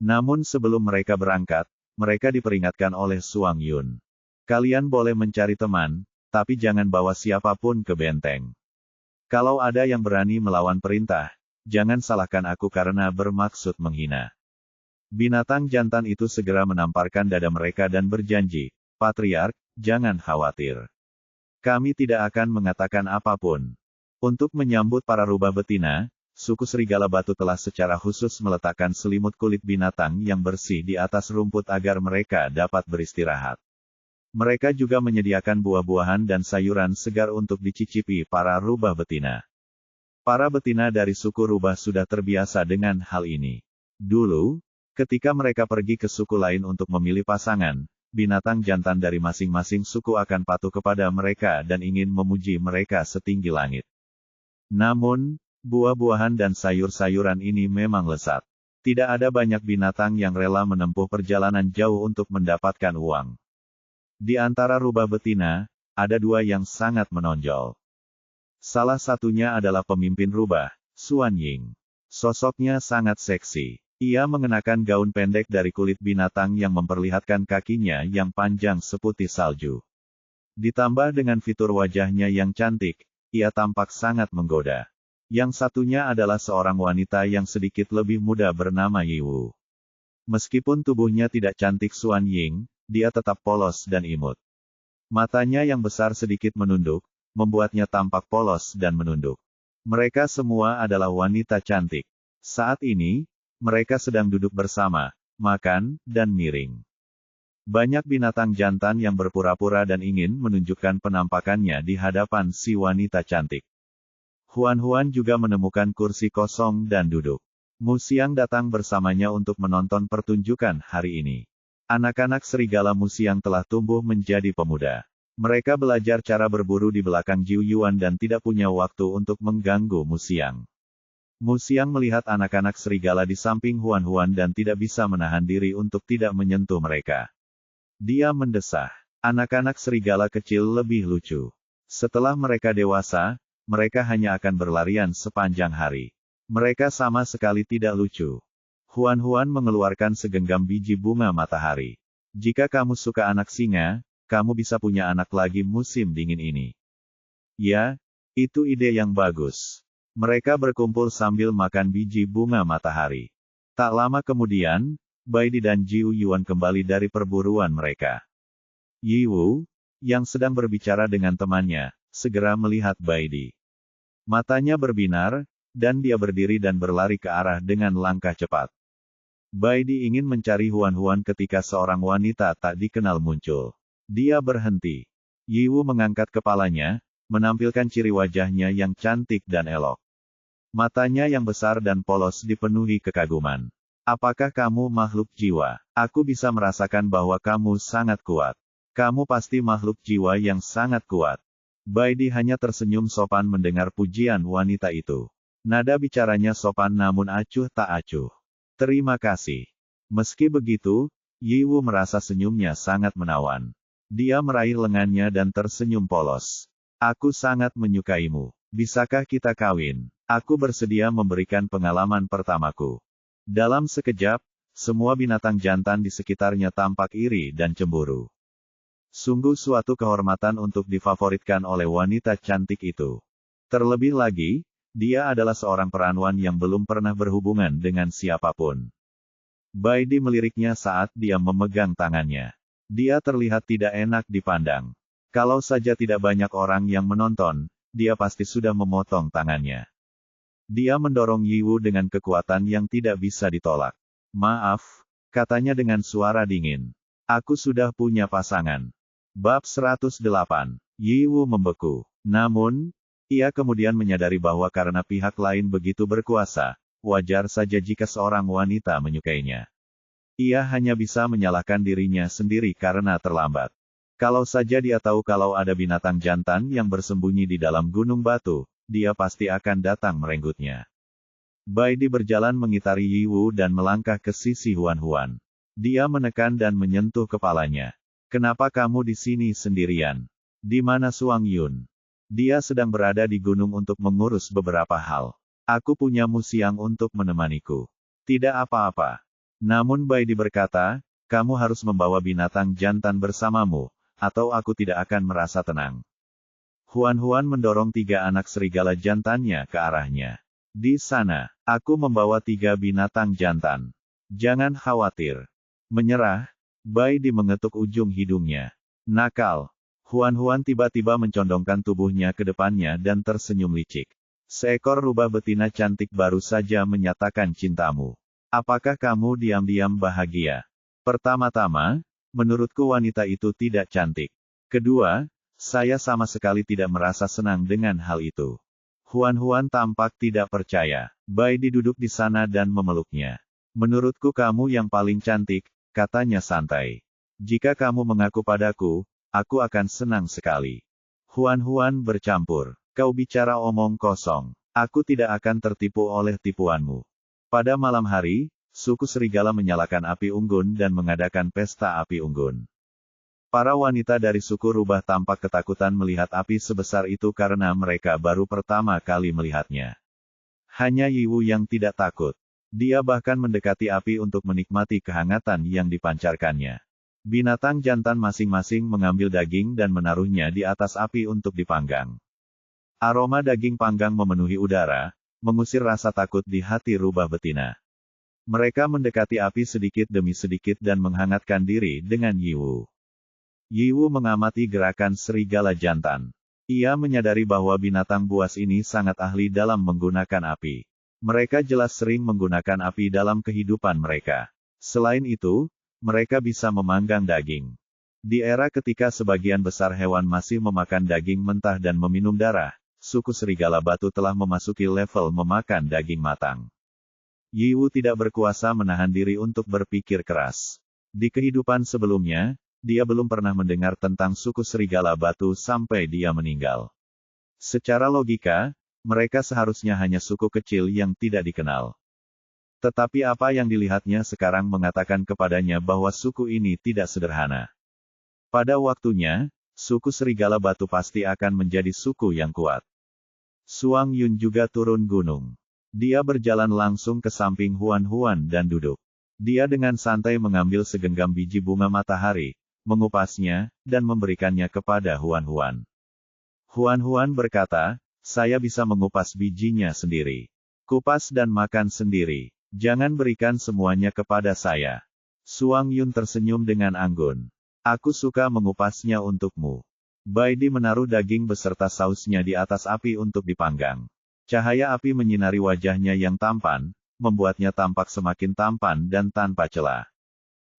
Namun sebelum mereka berangkat, mereka diperingatkan oleh Suang Yun. Kalian boleh mencari teman, tapi jangan bawa siapapun ke benteng. Kalau ada yang berani melawan perintah, jangan salahkan aku karena bermaksud menghina. Binatang jantan itu segera menamparkan dada mereka dan berjanji, Patriark, jangan khawatir. Kami tidak akan mengatakan apapun. Untuk menyambut para rubah betina, suku serigala batu telah secara khusus meletakkan selimut kulit binatang yang bersih di atas rumput agar mereka dapat beristirahat. Mereka juga menyediakan buah-buahan dan sayuran segar untuk dicicipi para rubah betina. Para betina dari suku rubah sudah terbiasa dengan hal ini. Dulu, ketika mereka pergi ke suku lain untuk memilih pasangan, binatang jantan dari masing-masing suku akan patuh kepada mereka dan ingin memuji mereka setinggi langit. Namun, buah-buahan dan sayur-sayuran ini memang lezat. Tidak ada banyak binatang yang rela menempuh perjalanan jauh untuk mendapatkan uang. Di antara rubah betina, ada dua yang sangat menonjol. Salah satunya adalah pemimpin rubah, Suan Ying. Sosoknya sangat seksi. Ia mengenakan gaun pendek dari kulit binatang yang memperlihatkan kakinya yang panjang seputih salju. Ditambah dengan fitur wajahnya yang cantik, ia tampak sangat menggoda. Yang satunya adalah seorang wanita yang sedikit lebih muda bernama Yiwu. Meskipun tubuhnya tidak cantik Suan Ying, dia tetap polos dan imut. Matanya yang besar sedikit menunduk, membuatnya tampak polos dan menunduk. Mereka semua adalah wanita cantik. Saat ini, mereka sedang duduk bersama, makan, dan miring. Banyak binatang jantan yang berpura-pura dan ingin menunjukkan penampakannya di hadapan si wanita cantik. Huan-Huan juga menemukan kursi kosong dan duduk. Mu Xiang datang bersamanya untuk menonton pertunjukan hari ini. Anak-anak serigala Mu Xiang telah tumbuh menjadi pemuda. Mereka belajar cara berburu di belakang Jiu Yuan dan tidak punya waktu untuk mengganggu Mu Xiang. Mu Xiang melihat anak-anak serigala di samping Huan-Huan dan tidak bisa menahan diri untuk tidak menyentuh mereka. Dia mendesah. Anak-anak serigala kecil lebih lucu. Setelah mereka dewasa, mereka hanya akan berlarian sepanjang hari. Mereka sama sekali tidak lucu. Huan-Huan mengeluarkan segenggam biji bunga matahari. Jika kamu suka anak singa, kamu bisa punya anak lagi musim dingin ini. Ya, itu ide yang bagus. Mereka berkumpul sambil makan biji bunga matahari. Tak lama kemudian, Baidi dan Jiu Yuan kembali dari perburuan mereka. Yiwu, yang sedang berbicara dengan temannya, segera melihat Baidi. Matanya berbinar, dan dia berdiri dan berlari ke arah dengan langkah cepat. Baidi ingin mencari Huan-Huan ketika seorang wanita tak dikenal muncul. Dia berhenti. Yiwu mengangkat kepalanya, menampilkan ciri wajahnya yang cantik dan elok. Matanya yang besar dan polos dipenuhi kekaguman. Apakah kamu makhluk jiwa? Aku bisa merasakan bahwa kamu sangat kuat. Kamu pasti makhluk jiwa yang sangat kuat. Baidi hanya tersenyum sopan mendengar pujian wanita itu. Nada bicaranya sopan namun acuh tak acuh. Terima kasih. Meski begitu, Yiwu merasa senyumnya sangat menawan. Dia meraih lengannya dan tersenyum polos. Aku sangat menyukaimu. Bisakah kita kawin? Aku bersedia memberikan pengalaman pertamaku. Dalam sekejap, semua binatang jantan di sekitarnya tampak iri dan cemburu. Sungguh suatu kehormatan untuk difavoritkan oleh wanita cantik itu. Terlebih lagi, dia adalah seorang perawan yang belum pernah berhubungan dengan siapapun. Baidi meliriknya saat dia memegang tangannya. Dia terlihat tidak enak dipandang. Kalau saja tidak banyak orang yang menonton, dia pasti sudah memotong tangannya. Dia mendorong Yiwu dengan kekuatan yang tidak bisa ditolak. Maaf, katanya dengan suara dingin. Aku sudah punya pasangan. Bab 108. Yiwu membeku. Namun, Ia kemudian menyadari bahwa karena pihak lain begitu berkuasa, wajar saja jika seorang wanita menyukainya. Ia hanya bisa menyalahkan dirinya sendiri karena terlambat. Kalau saja dia tahu kalau ada binatang jantan yang bersembunyi di dalam gunung batu, dia pasti akan datang merenggutnya. Bai Di berjalan mengitari Yi Wu dan melangkah ke sisi Huan Huan. Dia menekan dan menyentuh kepalanya. Kenapa kamu di sini sendirian? Di mana Suang Yun? Dia sedang berada di gunung untuk mengurus beberapa hal. Aku punyamu siang untuk menemaniku. Tidak apa-apa. Namun Bai Di berkata, kamu harus membawa binatang jantan bersamamu, atau aku tidak akan merasa tenang. Huan Huan mendorong 3 anak serigala jantannya ke arahnya. Di sana, aku membawa 3 binatang jantan. Jangan khawatir. Menyerah, Bai Di mengetuk ujung hidungnya. Nakal. Huan Huan tiba-tiba mencondongkan tubuhnya ke depannya dan tersenyum licik. Seekor rubah betina cantik baru saja menyatakan cintamu. Apakah kamu diam-diam bahagia? Pertama-tama, menurutku wanita itu tidak cantik. Kedua, saya sama sekali tidak merasa senang dengan hal itu. Huan Huan tampak tidak percaya. Bai Di duduk di sana dan memeluknya. Menurutku kamu yang paling cantik, katanya santai. Jika kamu mengaku padaku, aku akan senang sekali. Huan Huan bercampur. Kau bicara omong kosong. Aku tidak akan tertipu oleh tipuanmu. Pada malam hari, suku serigala menyalakan api unggun dan mengadakan pesta api unggun. Para wanita dari suku rubah tampak ketakutan melihat api sebesar itu karena mereka baru pertama kali melihatnya. Hanya Yi Wu yang tidak takut. Dia bahkan mendekati api untuk menikmati kehangatan yang dipancarkannya. Binatang jantan masing-masing mengambil daging dan menaruhnya di atas api untuk dipanggang. Aroma daging panggang memenuhi udara, mengusir rasa takut di hati rubah betina. Mereka mendekati api sedikit demi sedikit dan menghangatkan diri dengan Yi Wu. Yi Wu mengamati gerakan serigala jantan. Ia menyadari bahwa binatang buas ini sangat ahli dalam menggunakan api. Mereka jelas sering menggunakan api dalam kehidupan mereka. Selain itu, mereka bisa memanggang daging. Di era ketika sebagian besar hewan masih memakan daging mentah dan meminum darah, suku serigala batu telah memasuki level memakan daging matang. Yi Wu tidak berkuasa menahan diri untuk berpikir keras. Di kehidupan sebelumnya, dia belum pernah mendengar tentang suku serigala batu sampai dia meninggal. Secara logika, mereka seharusnya hanya suku kecil yang tidak dikenal. Tetapi apa yang dilihatnya sekarang mengatakan kepadanya bahwa suku ini tidak sederhana. Pada waktunya, suku serigala batu pasti akan menjadi suku yang kuat. Suang Yun juga turun gunung. Dia berjalan langsung ke samping Huan Huan dan duduk. Dia dengan santai mengambil segenggam biji bunga matahari, mengupasnya, dan memberikannya kepada Huan Huan. Huan Huan berkata, saya bisa mengupas bijinya sendiri. Kupas dan makan sendiri. Jangan berikan semuanya kepada saya. Suang Yun tersenyum dengan anggun. Aku suka mengupasnya untukmu. Bai Di menaruh daging beserta sausnya di atas api untuk dipanggang. Cahaya api menyinari wajahnya yang tampan, membuatnya tampak semakin tampan dan tanpa celah.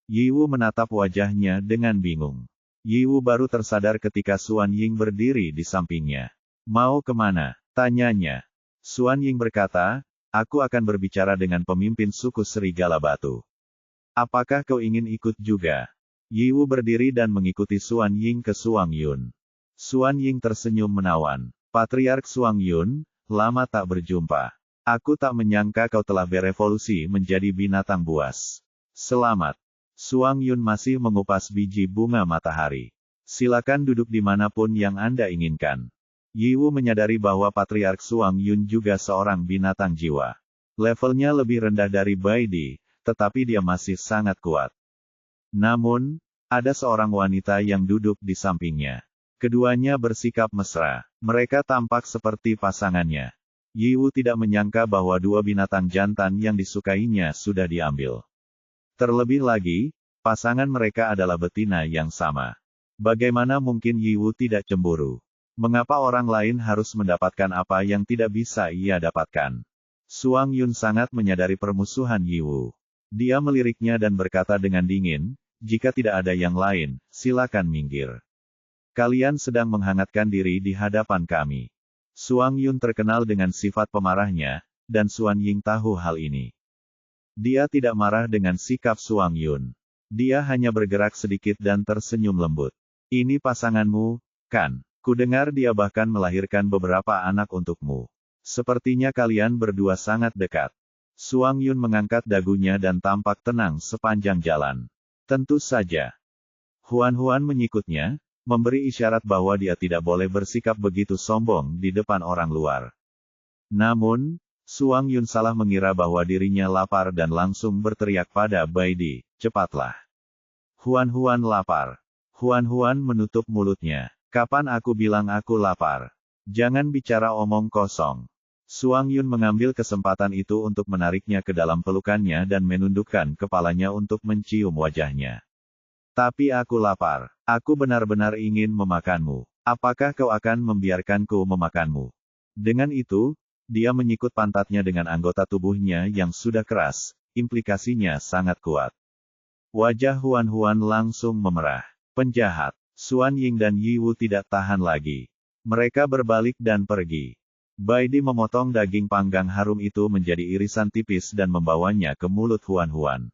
Yi Wu menatap wajahnya dengan bingung. Yi Wu baru tersadar ketika Suan Ying berdiri di sampingnya. Mau kemana? Tanyanya. Suan Ying berkata, aku akan berbicara dengan pemimpin suku serigala batu. Apakah kau ingin ikut juga? Yi Wu berdiri dan mengikuti Suan Ying ke Suang Yun. Suan Ying tersenyum menawan. Patriark Suang Yun, lama tak berjumpa. Aku tak menyangka kau telah berevolusi menjadi binatang buas. Selamat. Suang Yun masih mengupas biji bunga matahari. Silakan duduk dimanapun yang Anda inginkan. Yi Wu menyadari bahwa Patriark Suang Yun juga seorang binatang jiwa. Levelnya lebih rendah dari Bai Di, tetapi dia masih sangat kuat. Namun, ada seorang wanita yang duduk di sampingnya. Keduanya bersikap mesra. Mereka tampak seperti pasangannya. Yi Wu tidak menyangka bahwa 2 binatang jantan yang disukainya sudah diambil. Terlebih lagi, pasangan mereka adalah betina yang sama. Bagaimana mungkin Yi Wu tidak cemburu? Mengapa orang lain harus mendapatkan apa yang tidak bisa ia dapatkan? Suang Yun sangat menyadari permusuhan Yi Wu. Dia meliriknya dan berkata dengan dingin, jika tidak ada yang lain, silakan minggir. Kalian sedang menghangatkan diri di hadapan kami. Suang Yun terkenal dengan sifat pemarahnya, dan Suan Ying tahu hal ini. Dia tidak marah dengan sikap Suang Yun. Dia hanya bergerak sedikit dan tersenyum lembut. Ini pasanganmu, kan? Kudengar dia bahkan melahirkan beberapa anak untukmu. Sepertinya kalian berdua sangat dekat. Suang Yun mengangkat dagunya dan tampak tenang sepanjang jalan. Tentu saja. Huan menyikutnya, memberi isyarat bahwa dia tidak boleh bersikap begitu sombong di depan orang luar. Namun, Suang Yun salah mengira bahwa dirinya lapar dan langsung berteriak pada Baidi, cepatlah. Huan lapar. Huan menutup mulutnya. Kapan aku bilang aku lapar? Jangan bicara omong kosong. Suang Yun mengambil kesempatan itu untuk menariknya ke dalam pelukannya dan menundukkan kepalanya untuk mencium wajahnya. Tapi aku lapar. Aku benar-benar ingin memakanmu. Apakah kau akan membiarkanku memakanmu? Dengan itu, dia menyikut pantatnya dengan anggota tubuhnya yang sudah keras, implikasinya sangat kuat. Wajah Huan langsung memerah. Penjahat, Suan Ying dan Yi Wu tidak tahan lagi. Mereka berbalik dan pergi. Baidi memotong daging panggang harum itu menjadi irisan tipis dan membawanya ke mulut Huan.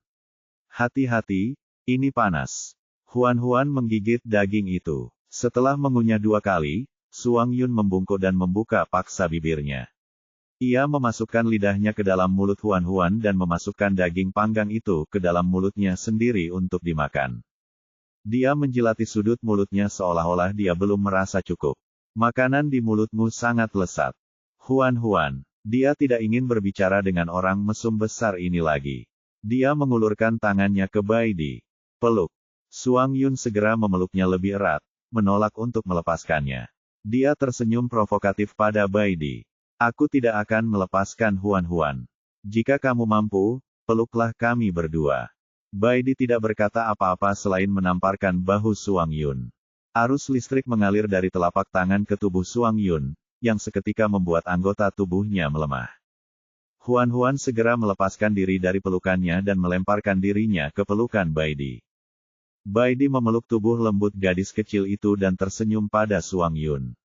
Hati-hati, ini panas. Huan menggigit daging itu. Setelah mengunyah 2 kali, Suang Yun membungkuk dan membuka paksa bibirnya. Ia memasukkan lidahnya ke dalam mulut Huan dan memasukkan daging panggang itu ke dalam mulutnya sendiri untuk dimakan. Dia menjilati sudut mulutnya seolah-olah dia belum merasa cukup. Makanan di mulutmu sangat lezat. Huan, dia tidak ingin berbicara dengan orang mesum besar ini lagi. Dia mengulurkan tangannya ke Baidi. Peluk. Suang Yun segera memeluknya lebih erat, menolak untuk melepaskannya. Dia tersenyum provokatif pada Baidi. Aku tidak akan melepaskan Huan. Jika kamu mampu, peluklah kami berdua. Baidi tidak berkata apa-apa selain menamparkan bahu Suang Yun. Arus listrik mengalir dari telapak tangan ke tubuh Suang Yun, yang seketika membuat anggota tubuhnya melemah. Huan segera melepaskan diri dari pelukannya dan melemparkan dirinya ke pelukan Baidi. Baidi memeluk tubuh lembut gadis kecil itu dan tersenyum pada Suang Yun.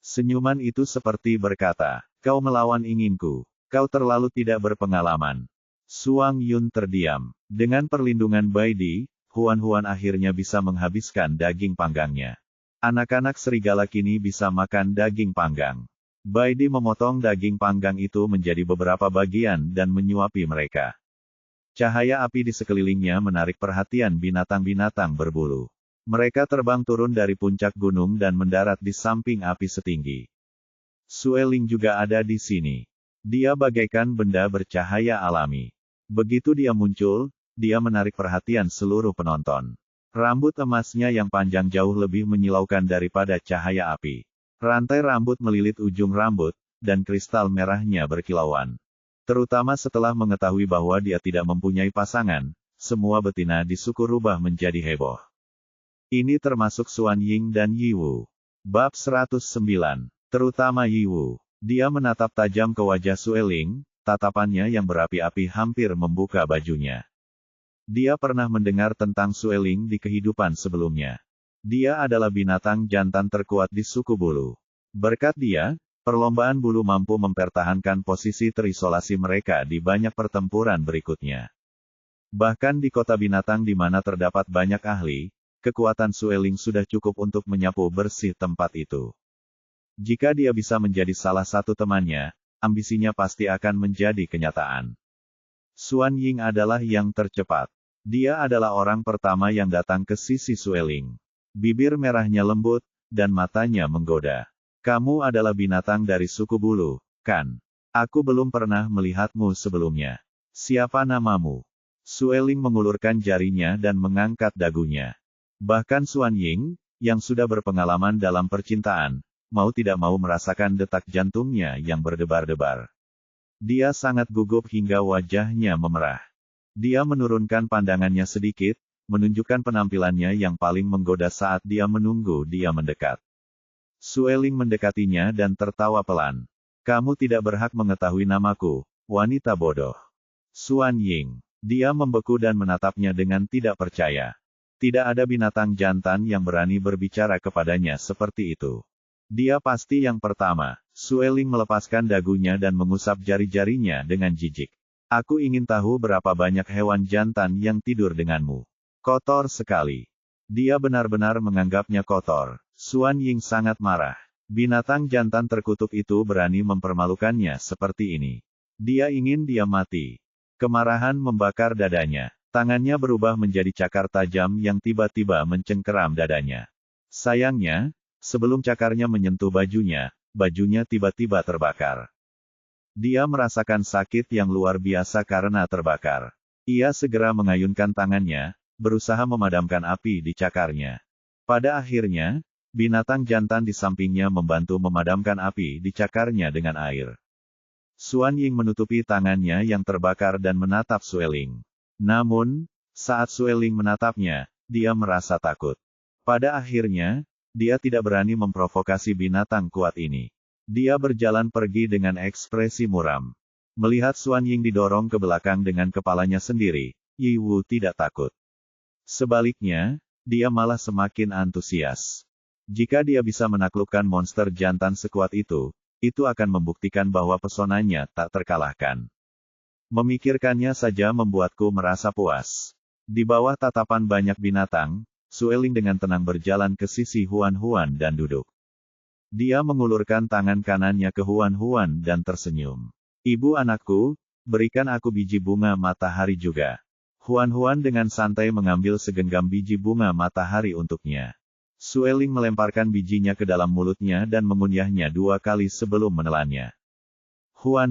Senyuman itu seperti berkata, kau melawan inginku. Kau terlalu tidak berpengalaman. Suang Yun terdiam. Dengan perlindungan Baidi, Huan akhirnya bisa menghabiskan daging panggangnya. Anak-anak serigala kini bisa makan daging panggang. Baidi memotong daging panggang itu menjadi beberapa bagian dan menyuapi mereka. Cahaya api di sekelilingnya menarik perhatian binatang-binatang berbulu. Mereka terbang turun dari puncak gunung dan mendarat di samping api setinggi. Sueling juga ada di sini. Dia bagaikan benda bercahaya alami. Begitu dia muncul, dia menarik perhatian seluruh penonton. Rambut emasnya yang panjang jauh lebih menyilaukan daripada cahaya api. Rantai rambut melilit ujung rambut, dan kristal merahnya berkilauan. Terutama setelah mengetahui bahwa dia tidak mempunyai pasangan, semua betina di suku rubah menjadi heboh. Ini termasuk Suan Ying dan Yi Wu. Bab 109. Terutama Yi Wu. Dia menatap tajam ke wajah Sueling, tatapannya yang berapi-api hampir membuka bajunya. Dia pernah mendengar tentang Sueling di kehidupan sebelumnya. Dia adalah binatang jantan terkuat di suku bulu. Berkat dia, perlombaan bulu mampu mempertahankan posisi terisolasi mereka di banyak pertempuran berikutnya. Bahkan di kota binatang di mana terdapat banyak ahli, kekuatan Sueling sudah cukup untuk menyapu bersih tempat itu. Jika dia bisa menjadi salah satu temannya, ambisinya pasti akan menjadi kenyataan. Suan Ying adalah yang tercepat. Dia adalah orang pertama yang datang ke sisi Sueling. Bibir merahnya lembut, dan matanya menggoda. Kamu adalah binatang dari suku bulu, kan? Aku belum pernah melihatmu sebelumnya. Siapa namamu? Sueling mengulurkan jarinya dan mengangkat dagunya. Bahkan Suan Ying, yang sudah berpengalaman dalam percintaan, mau tidak mau merasakan detak jantungnya yang berdebar-debar. Dia sangat gugup hingga wajahnya memerah. Dia menurunkan pandangannya sedikit, menunjukkan penampilannya yang paling menggoda saat dia menunggu dia mendekat. Sueling mendekatinya dan tertawa pelan. Kamu tidak berhak mengetahui namaku, wanita bodoh. Suan Ying. Dia membeku dan menatapnya dengan tidak percaya. Tidak ada binatang jantan yang berani berbicara kepadanya seperti itu. Dia pasti yang pertama, Sueling melepaskan dagunya dan mengusap jari-jarinya dengan jijik. Aku ingin tahu berapa banyak hewan jantan yang tidur denganmu. Kotor sekali. Dia benar-benar menganggapnya kotor. Suan Ying sangat marah. Binatang jantan terkutuk itu berani mempermalukannya seperti ini. Dia ingin dia mati. Kemarahan membakar dadanya. Tangannya berubah menjadi cakar tajam yang tiba-tiba mencengkeram dadanya. Sayangnya, sebelum cakarnya menyentuh bajunya tiba-tiba terbakar. Dia merasakan sakit yang luar biasa karena terbakar. Ia segera mengayunkan tangannya, berusaha memadamkan api di cakarnya. Pada akhirnya, binatang jantan di sampingnya membantu memadamkan api di cakarnya dengan air. Suan Ying menutupi tangannya yang terbakar dan menatap Sueling. Namun, saat Sueling menatapnya, dia merasa takut. Pada akhirnya, dia tidak berani memprovokasi binatang kuat ini. Dia berjalan pergi dengan ekspresi muram. Melihat Suan Ying didorong ke belakang dengan kepalanya sendiri, Yi Wu tidak takut. Sebaliknya, dia malah semakin antusias. Jika dia bisa menaklukkan monster jantan sekuat itu akan membuktikan bahwa pesonanya tak terkalahkan. Memikirkannya saja membuatku merasa puas. Di bawah tatapan banyak binatang, Sueling dengan tenang berjalan ke sisi Huan Huan dan duduk. Dia mengulurkan tangan kanannya ke Huan Huan dan tersenyum. Ibu anakku, berikan aku biji bunga matahari juga. Huan Huan dengan santai mengambil segenggam biji bunga matahari untuknya. Sueling melemparkan bijinya ke dalam mulutnya dan mengunyahnya 2 kali sebelum menelannya. Huan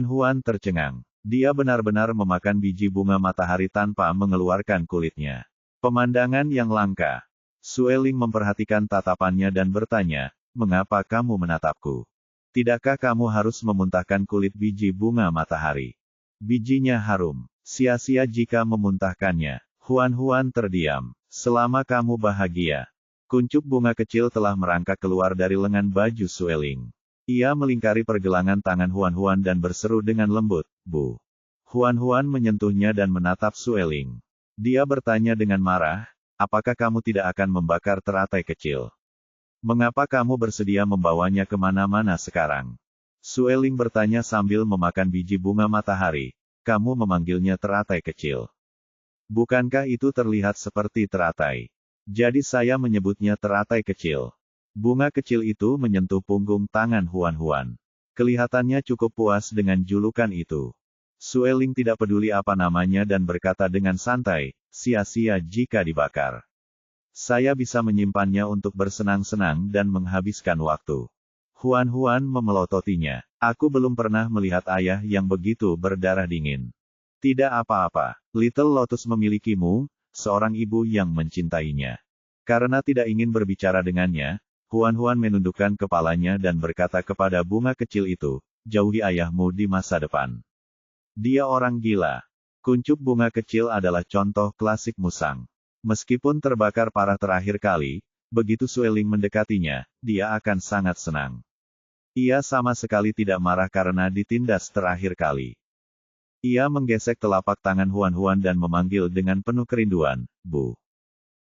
Huan tercengang. Dia benar-benar memakan biji bunga matahari tanpa mengeluarkan kulitnya. Pemandangan yang langka. Sueling memperhatikan tatapannya dan bertanya, mengapa kamu menatapku? Tidakkah kamu harus memuntahkan kulit biji bunga matahari? Bijinya harum. Sia-sia jika memuntahkannya. Huan Huan terdiam. Selama kamu bahagia. Kuncup bunga kecil telah merangkak keluar dari lengan baju Sueling. Ia melingkari pergelangan tangan Huan Huan dan berseru dengan lembut, Bu. Huan Huan menyentuhnya dan menatap Sueling. Dia bertanya dengan marah, apakah kamu tidak akan membakar teratai kecil? Mengapa kamu bersedia membawanya kemana-mana sekarang? Sueling bertanya sambil memakan biji bunga matahari. Kamu memanggilnya teratai kecil. Bukankah itu terlihat seperti teratai? Jadi saya menyebutnya teratai kecil. Bunga kecil itu menyentuh punggung tangan Huan Huan. Kelihatannya cukup puas dengan julukan itu. Sueling tidak peduli apa namanya dan berkata dengan santai, sia-sia jika dibakar. Saya bisa menyimpannya untuk bersenang-senang dan menghabiskan waktu. Huan Huan memelototinya. Aku belum pernah melihat ayah yang begitu berdarah dingin. Tidak apa-apa, Little Lotus memilikimu, seorang ibu yang mencintainya. Karena tidak ingin berbicara dengannya, Huan Huan menundukkan kepalanya dan berkata kepada bunga kecil itu, jauhi ayahmu di masa depan. Dia orang gila. Kuncup bunga kecil adalah contoh klasik musang. Meskipun terbakar parah terakhir kali, begitu Sueling mendekatinya, dia akan sangat senang. Ia sama sekali tidak marah karena ditindas terakhir kali. Ia menggesek telapak tangan Huan Huan dan memanggil dengan penuh kerinduan, Bu.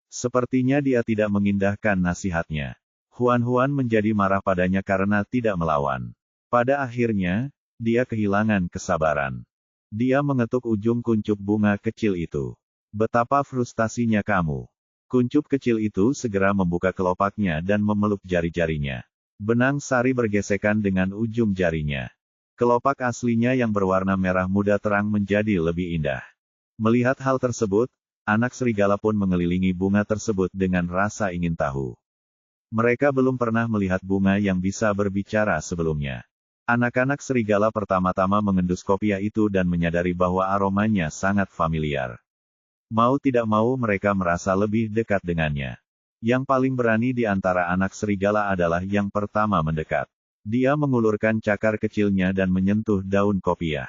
Sepertinya dia tidak mengindahkan nasihatnya. Huan Huan menjadi marah padanya karena tidak melawan. Pada akhirnya, dia kehilangan kesabaran. Dia mengetuk ujung kuncup bunga kecil itu. Betapa frustasinya kamu. Kuncup kecil itu segera membuka kelopaknya dan memeluk jari-jarinya. Benang sari bergesekan dengan ujung jarinya. Kelopak aslinya yang berwarna merah muda terang menjadi lebih indah. Melihat hal tersebut, anak serigala pun mengelilingi bunga tersebut dengan rasa ingin tahu. Mereka belum pernah melihat bunga yang bisa berbicara sebelumnya. Anak-anak serigala pertama-tama mengendus kopiah itu dan menyadari bahwa aromanya sangat familiar. Mau tidak mau mereka merasa lebih dekat dengannya. Yang paling berani di antara anak serigala adalah yang pertama mendekat. Dia mengulurkan cakar kecilnya dan menyentuh daun kopiah.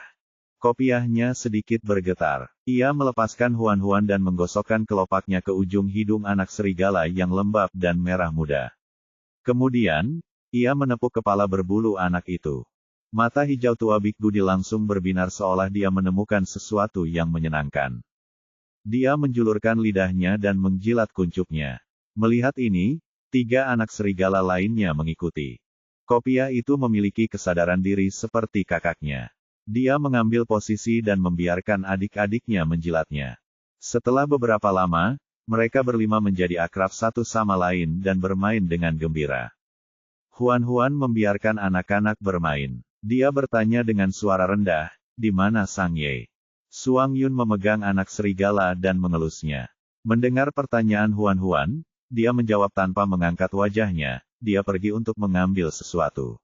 Kopiahnya sedikit bergetar. Ia melepaskan Huan Huan dan menggosokkan kelopaknya ke ujung hidung anak serigala yang lembab dan merah muda. Kemudian, ia menepuk kepala berbulu anak itu. Mata hijau tua Big Budi langsung berbinar seolah dia menemukan sesuatu yang menyenangkan. Dia menjulurkan lidahnya dan menjilat kuncupnya. Melihat ini, 3 anak serigala lainnya mengikuti. Kopia itu memiliki kesadaran diri seperti kakaknya. Dia mengambil posisi dan membiarkan adik-adiknya menjilatnya. Setelah beberapa lama, mereka berlima menjadi akrab satu sama lain dan bermain dengan gembira. Huan membiarkan anak-anak bermain. Dia bertanya dengan suara rendah, "Di mana Sang Ye?" Suang Yun memegang anak serigala dan mengelusnya. Mendengar pertanyaan Huan, dia menjawab tanpa mengangkat wajahnya, dia pergi untuk mengambil sesuatu.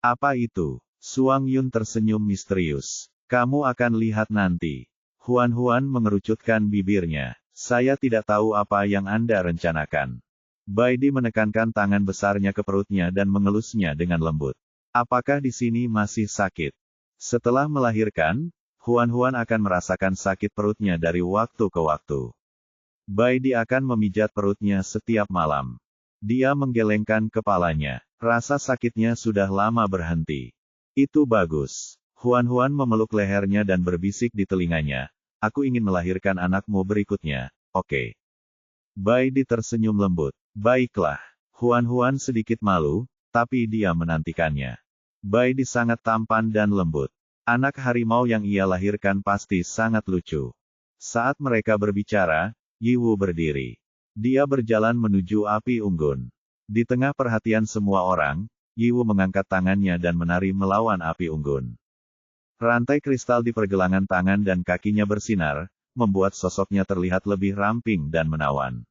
"Apa itu?" Suang Yun tersenyum misterius. "Kamu akan lihat nanti." Huan mengerucutkan bibirnya. "Saya tidak tahu apa yang Anda rencanakan." Baidi menekankan tangan besarnya ke perutnya dan mengelusnya dengan lembut. "Apakah di sini masih sakit?" Setelah melahirkan, Huan akan merasakan sakit perutnya dari waktu ke waktu. Baidi akan memijat perutnya setiap malam. Dia menggelengkan kepalanya. Rasa sakitnya sudah lama berhenti. "Itu bagus." Huan memeluk lehernya dan berbisik di telinganya, "Aku ingin melahirkan anakmu berikutnya, oke?" Baidi tersenyum lembut. "Baiklah." Huan sedikit malu, tapi dia menantikannya. Baidi sangat tampan dan lembut. Anak harimau yang ia lahirkan pasti sangat lucu. Saat mereka berbicara, Yiwu berdiri. Dia berjalan menuju api unggun. Di tengah perhatian semua orang, Yiwu mengangkat tangannya dan menari melawan api unggun. Rantai kristal di pergelangan tangan dan kakinya bersinar, membuat sosoknya terlihat lebih ramping dan menawan.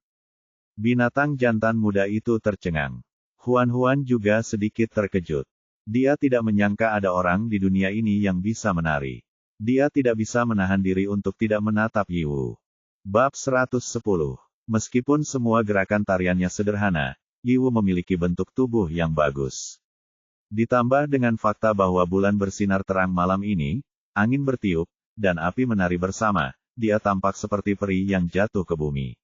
Binatang jantan muda itu tercengang. Huan juga sedikit terkejut. Dia tidak menyangka ada orang di dunia ini yang bisa menari. Dia tidak bisa menahan diri untuk tidak menatap Yiwu. Bab 110. Meskipun semua gerakan tariannya sederhana, Yiwu memiliki bentuk tubuh yang bagus. Ditambah dengan fakta bahwa bulan bersinar terang malam ini, angin bertiup, dan api menari bersama, dia tampak seperti peri yang jatuh ke bumi.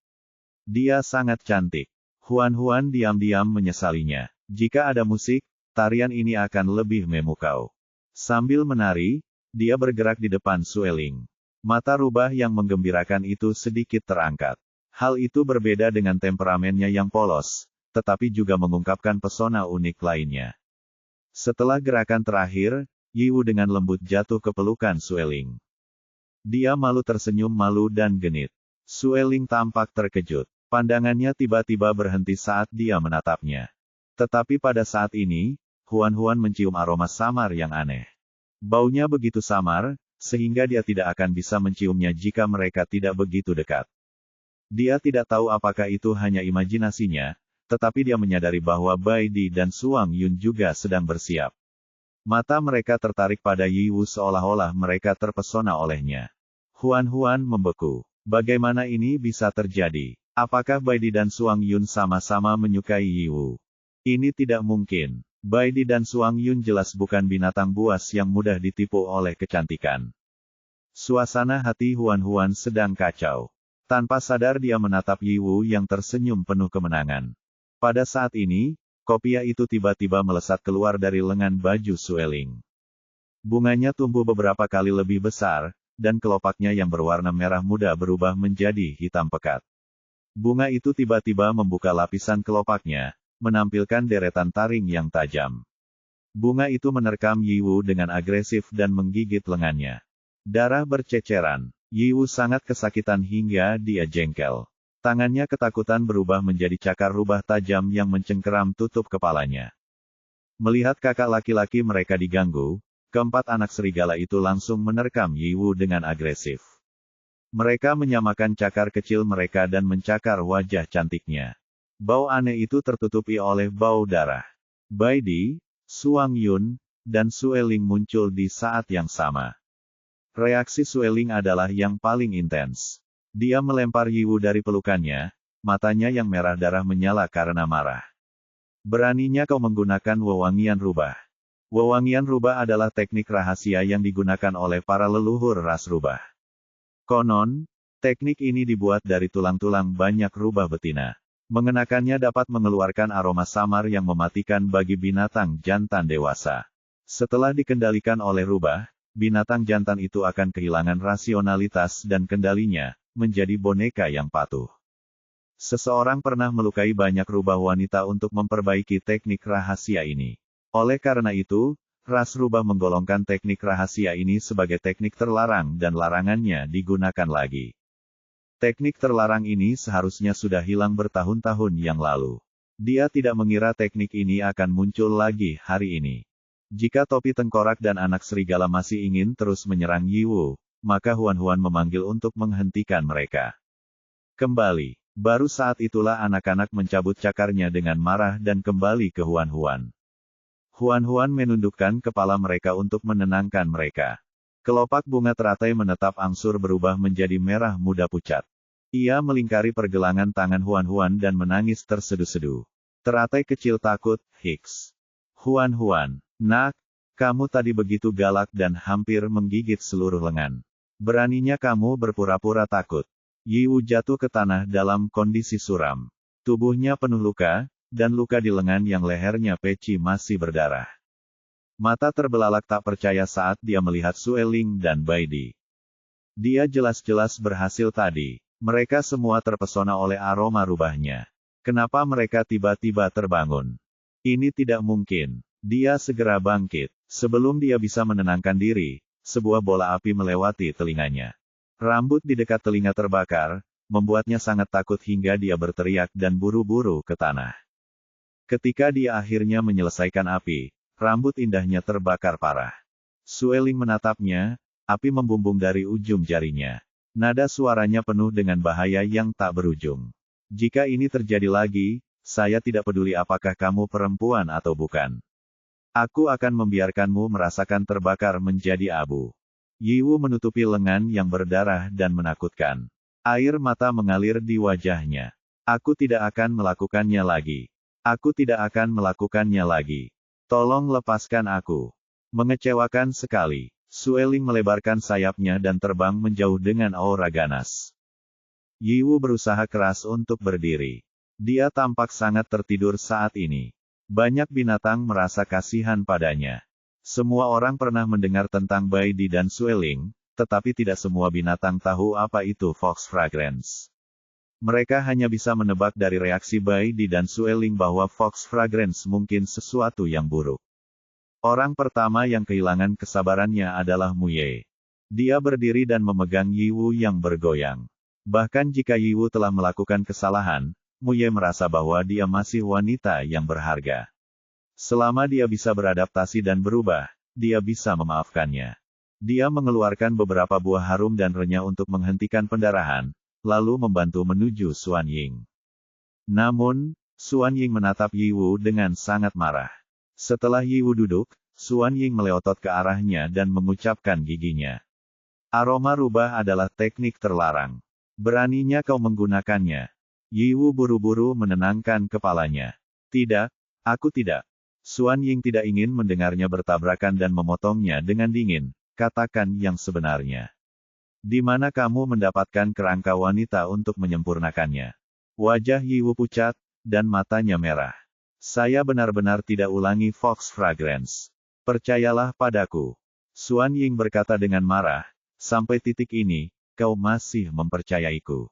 Dia sangat cantik. Huan diam-diam menyesalinya. Jika ada musik, tarian ini akan lebih memukau. Sambil menari, dia bergerak di depan Sueling. Mata rubah yang menggembirakan itu sedikit terangkat. Hal itu berbeda dengan temperamennya yang polos, tetapi juga mengungkapkan pesona unik lainnya. Setelah gerakan terakhir, Yiwu dengan lembut jatuh ke pelukan Sueling. Dia malu tersenyum malu dan genit. Sueling tampak terkejut. Pandangannya tiba-tiba berhenti saat dia menatapnya. Tetapi pada saat ini, Huan mencium aroma samar yang aneh. Baunya begitu samar, sehingga dia tidak akan bisa menciumnya jika mereka tidak begitu dekat. Dia tidak tahu apakah itu hanya imajinasinya, tetapi dia menyadari bahwa Baidi dan Suang Yun juga sedang bersiap. Mata mereka tertarik pada Yiwu seolah-olah mereka terpesona olehnya. Huan membeku. Bagaimana ini bisa terjadi? Apakah Baidi dan Suang Yun sama-sama menyukai Yiwu? Ini tidak mungkin. Baidi dan Suang Yun jelas bukan binatang buas yang mudah ditipu oleh kecantikan. Suasana hati Huan sedang kacau. Tanpa sadar dia menatap Yiwu yang tersenyum penuh kemenangan. Pada saat ini, kopia itu tiba-tiba melesat keluar dari lengan baju Sueling. Bunganya tumbuh beberapa kali lebih besar, dan kelopaknya yang berwarna merah muda berubah menjadi hitam pekat. Bunga itu tiba-tiba membuka lapisan kelopaknya, menampilkan deretan taring yang tajam. Bunga itu menerkam Yiwu dengan agresif dan menggigit lengannya. Darah berceceran. Yiwu sangat kesakitan hingga dia jengkel. Tangannya ketakutan berubah menjadi cakar rubah tajam yang mencengkeram tutup kepalanya. Melihat kakak laki-laki mereka diganggu, keempat anak serigala itu langsung menerkam Yiwu dengan agresif. Mereka menyamakan cakar kecil mereka dan mencakar wajah cantiknya. Bau aneh itu tertutupi oleh bau darah. Baidi, Suang Yun, dan Sueling muncul di saat yang sama. Reaksi Sueling adalah yang paling intens. Dia melempar Yiwu dari pelukannya, matanya yang merah darah menyala karena marah. "Beraninya kau menggunakan wewangian rubah." Wewangian rubah adalah teknik rahasia yang digunakan oleh para leluhur ras rubah. Konon, teknik ini dibuat dari tulang-tulang banyak rubah betina. Mengenakannya dapat mengeluarkan aroma samar yang mematikan bagi binatang jantan dewasa. Setelah dikendalikan oleh rubah, binatang jantan itu akan kehilangan rasionalitas dan kendalinya, menjadi boneka yang patuh. Seseorang pernah melukai banyak rubah wanita untuk memperbaiki teknik rahasia ini. Oleh karena itu, ras rubah menggolongkan teknik rahasia ini sebagai teknik terlarang dan larangannya digunakan lagi. Teknik terlarang ini seharusnya sudah hilang bertahun-tahun yang lalu. Dia tidak mengira teknik ini akan muncul lagi hari ini. Jika topi tengkorak dan anak serigala masih ingin terus menyerang Yi Wu, maka Huan memanggil untuk menghentikan mereka. Kembali. Baru saat itulah anak-anak mencabut cakarnya dengan marah dan kembali ke Huan. Huan menundukkan kepala mereka untuk menenangkan mereka. Kelopak bunga teratai menetap angsur berubah menjadi merah muda pucat. Ia melingkari pergelangan tangan Huan dan menangis terseduh-seduh. Teratai kecil takut, hiks. Huan, nak, kamu tadi begitu galak dan hampir menggigit seluruh lengan. Beraninya kamu berpura-pura takut. Yi Wu jatuh ke tanah dalam kondisi suram. Tubuhnya penuh luka, dan luka di lengan yang lehernya peci masih berdarah. Mata terbelalak tak percaya saat dia melihat Sue Ling dan Bai Di. Dia jelas-jelas berhasil tadi. Mereka semua terpesona oleh aroma rubahnya. Kenapa mereka tiba-tiba terbangun? Ini tidak mungkin. Dia segera bangkit. Sebelum dia bisa menenangkan diri, sebuah bola api melewati telinganya. Rambut di dekat telinga terbakar, membuatnya sangat takut hingga dia berteriak dan buru-buru ke tanah. Ketika dia akhirnya menyelesaikan api, rambut indahnya terbakar parah. Sue Ling menatapnya, api membumbung dari ujung jarinya. Nada suaranya penuh dengan bahaya yang tak berujung. Jika ini terjadi lagi, saya tidak peduli apakah kamu perempuan atau bukan. Aku akan membiarkanmu merasakan terbakar menjadi abu. Yi Wu menutupi lengan yang berdarah dan menakutkan. Air mata mengalir di wajahnya. Aku tidak akan melakukannya lagi. Aku tidak akan melakukannya lagi. Tolong lepaskan aku. Mengecewakan sekali. Sue Ling melebarkan sayapnya dan terbang menjauh dengan aura ganas. Yi Wu berusaha keras untuk berdiri. Dia tampak sangat tertidur saat ini. Banyak binatang merasa kasihan padanya. Semua orang pernah mendengar tentang Bai Di dan Sue Ling, tetapi tidak semua binatang tahu apa itu Fox Fragrance. Mereka hanya bisa menebak dari reaksi Bai Di dan Sue Ling bahwa Fox Fragrance mungkin sesuatu yang buruk. Orang pertama yang kehilangan kesabarannya adalah Mu Ye. Dia berdiri dan memegang Yi Wu yang bergoyang. Bahkan jika Yi Wu telah melakukan kesalahan, Mu Ye merasa bahwa dia masih wanita yang berharga. Selama dia bisa beradaptasi dan berubah, dia bisa memaafkannya. Dia mengeluarkan beberapa buah harum dan renyah untuk menghentikan pendarahan, lalu membantu menuju Xuan Ying. Namun, Xuan Ying menatap Yi Wu dengan sangat marah. Setelah Yi Wu duduk, Xuan Ying meleotot ke arahnya dan mengucapkan giginya. Aroma rubah adalah teknik terlarang. Beraninya kau menggunakannya. Yi Wu buru-buru menenangkan kepalanya. Tidak, aku tidak. Xuan Ying tidak ingin mendengarnya bertabrakan dan memotongnya dengan dingin. Katakan yang sebenarnya. Di mana kamu mendapatkan kerangka wanita untuk menyempurnakannya? Wajah Yi Wu pucat, dan matanya merah. Saya benar-benar tidak ulangi Fox Fragrance. Percayalah padaku. Xuan Ying berkata dengan marah, sampai titik ini, kau masih mempercayaiku.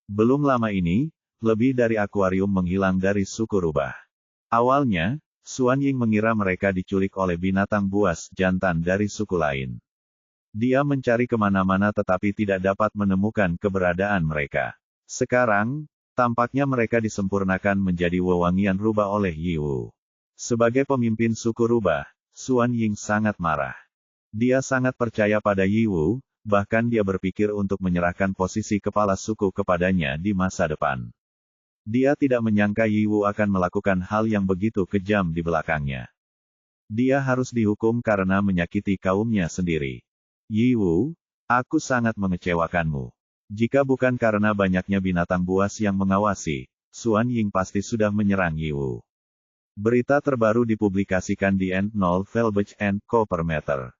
Belum lama ini, lebih dari akuarium menghilang dari suku rubah. Awalnya, Xuan Ying mengira mereka diculik oleh binatang buas jantan dari suku lain. Dia mencari kemana-mana tetapi tidak dapat menemukan keberadaan mereka. Sekarang, tampaknya mereka disempurnakan menjadi wewangian rubah oleh Yi Wu. Sebagai pemimpin suku rubah, Xuan Ying sangat marah. Dia sangat percaya pada Yi Wu, bahkan dia berpikir untuk menyerahkan posisi kepala suku kepadanya di masa depan. Dia tidak menyangka Yi Wu akan melakukan hal yang begitu kejam di belakangnya. Dia harus dihukum karena menyakiti kaumnya sendiri. Yi Wu, aku sangat mengecewakanmu. Jika bukan karena banyaknya binatang buas yang mengawasi, Xuan Ying pasti sudah menyerang Yi Wu. Berita terbaru dipublikasikan di End Novel Beach & Co per meter.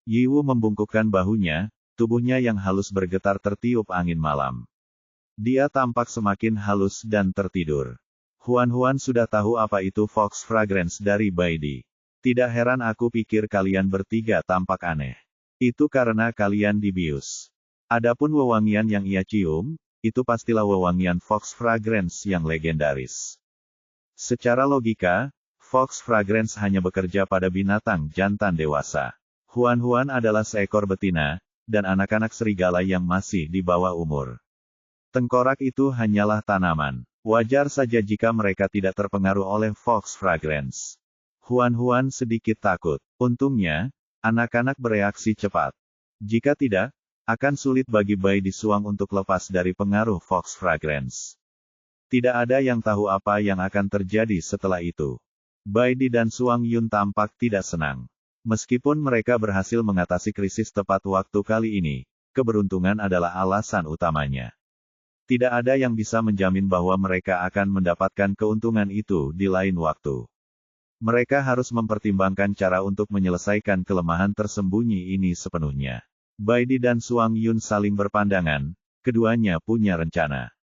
Yi Wu membungkukkan bahunya, tubuhnya yang halus bergetar tertiup angin malam. Dia tampak semakin halus dan tertidur. Huan sudah tahu apa itu Fox Fragrance dari Bai Di. Tidak heran aku pikir kalian bertiga tampak aneh. Itu karena kalian dibius. Adapun wewangian yang ia cium, itu pastilah wewangian Fox Fragrance yang legendaris. Secara logika, Fox Fragrance hanya bekerja pada binatang jantan dewasa. Huan-Huan adalah seekor betina, dan anak-anak serigala yang masih di bawah umur. Tengkorak itu hanyalah tanaman. Wajar saja jika mereka tidak terpengaruh oleh Fox Fragrance. Huan-Huan sedikit takut. Untungnya, anak-anak bereaksi cepat. Jika tidak, akan sulit bagi Bai Di Suang untuk lepas dari pengaruh Fox Fragrance. Tidak ada yang tahu apa yang akan terjadi setelah itu. Bai Di dan Suang Yun tampak tidak senang. Meskipun mereka berhasil mengatasi krisis tepat waktu kali ini, keberuntungan adalah alasan utamanya. Tidak ada yang bisa menjamin bahwa mereka akan mendapatkan keuntungan itu di lain waktu. Mereka harus mempertimbangkan cara untuk menyelesaikan kelemahan tersembunyi ini sepenuhnya. Bai Di dan Suang Yun saling berpandangan, keduanya punya rencana.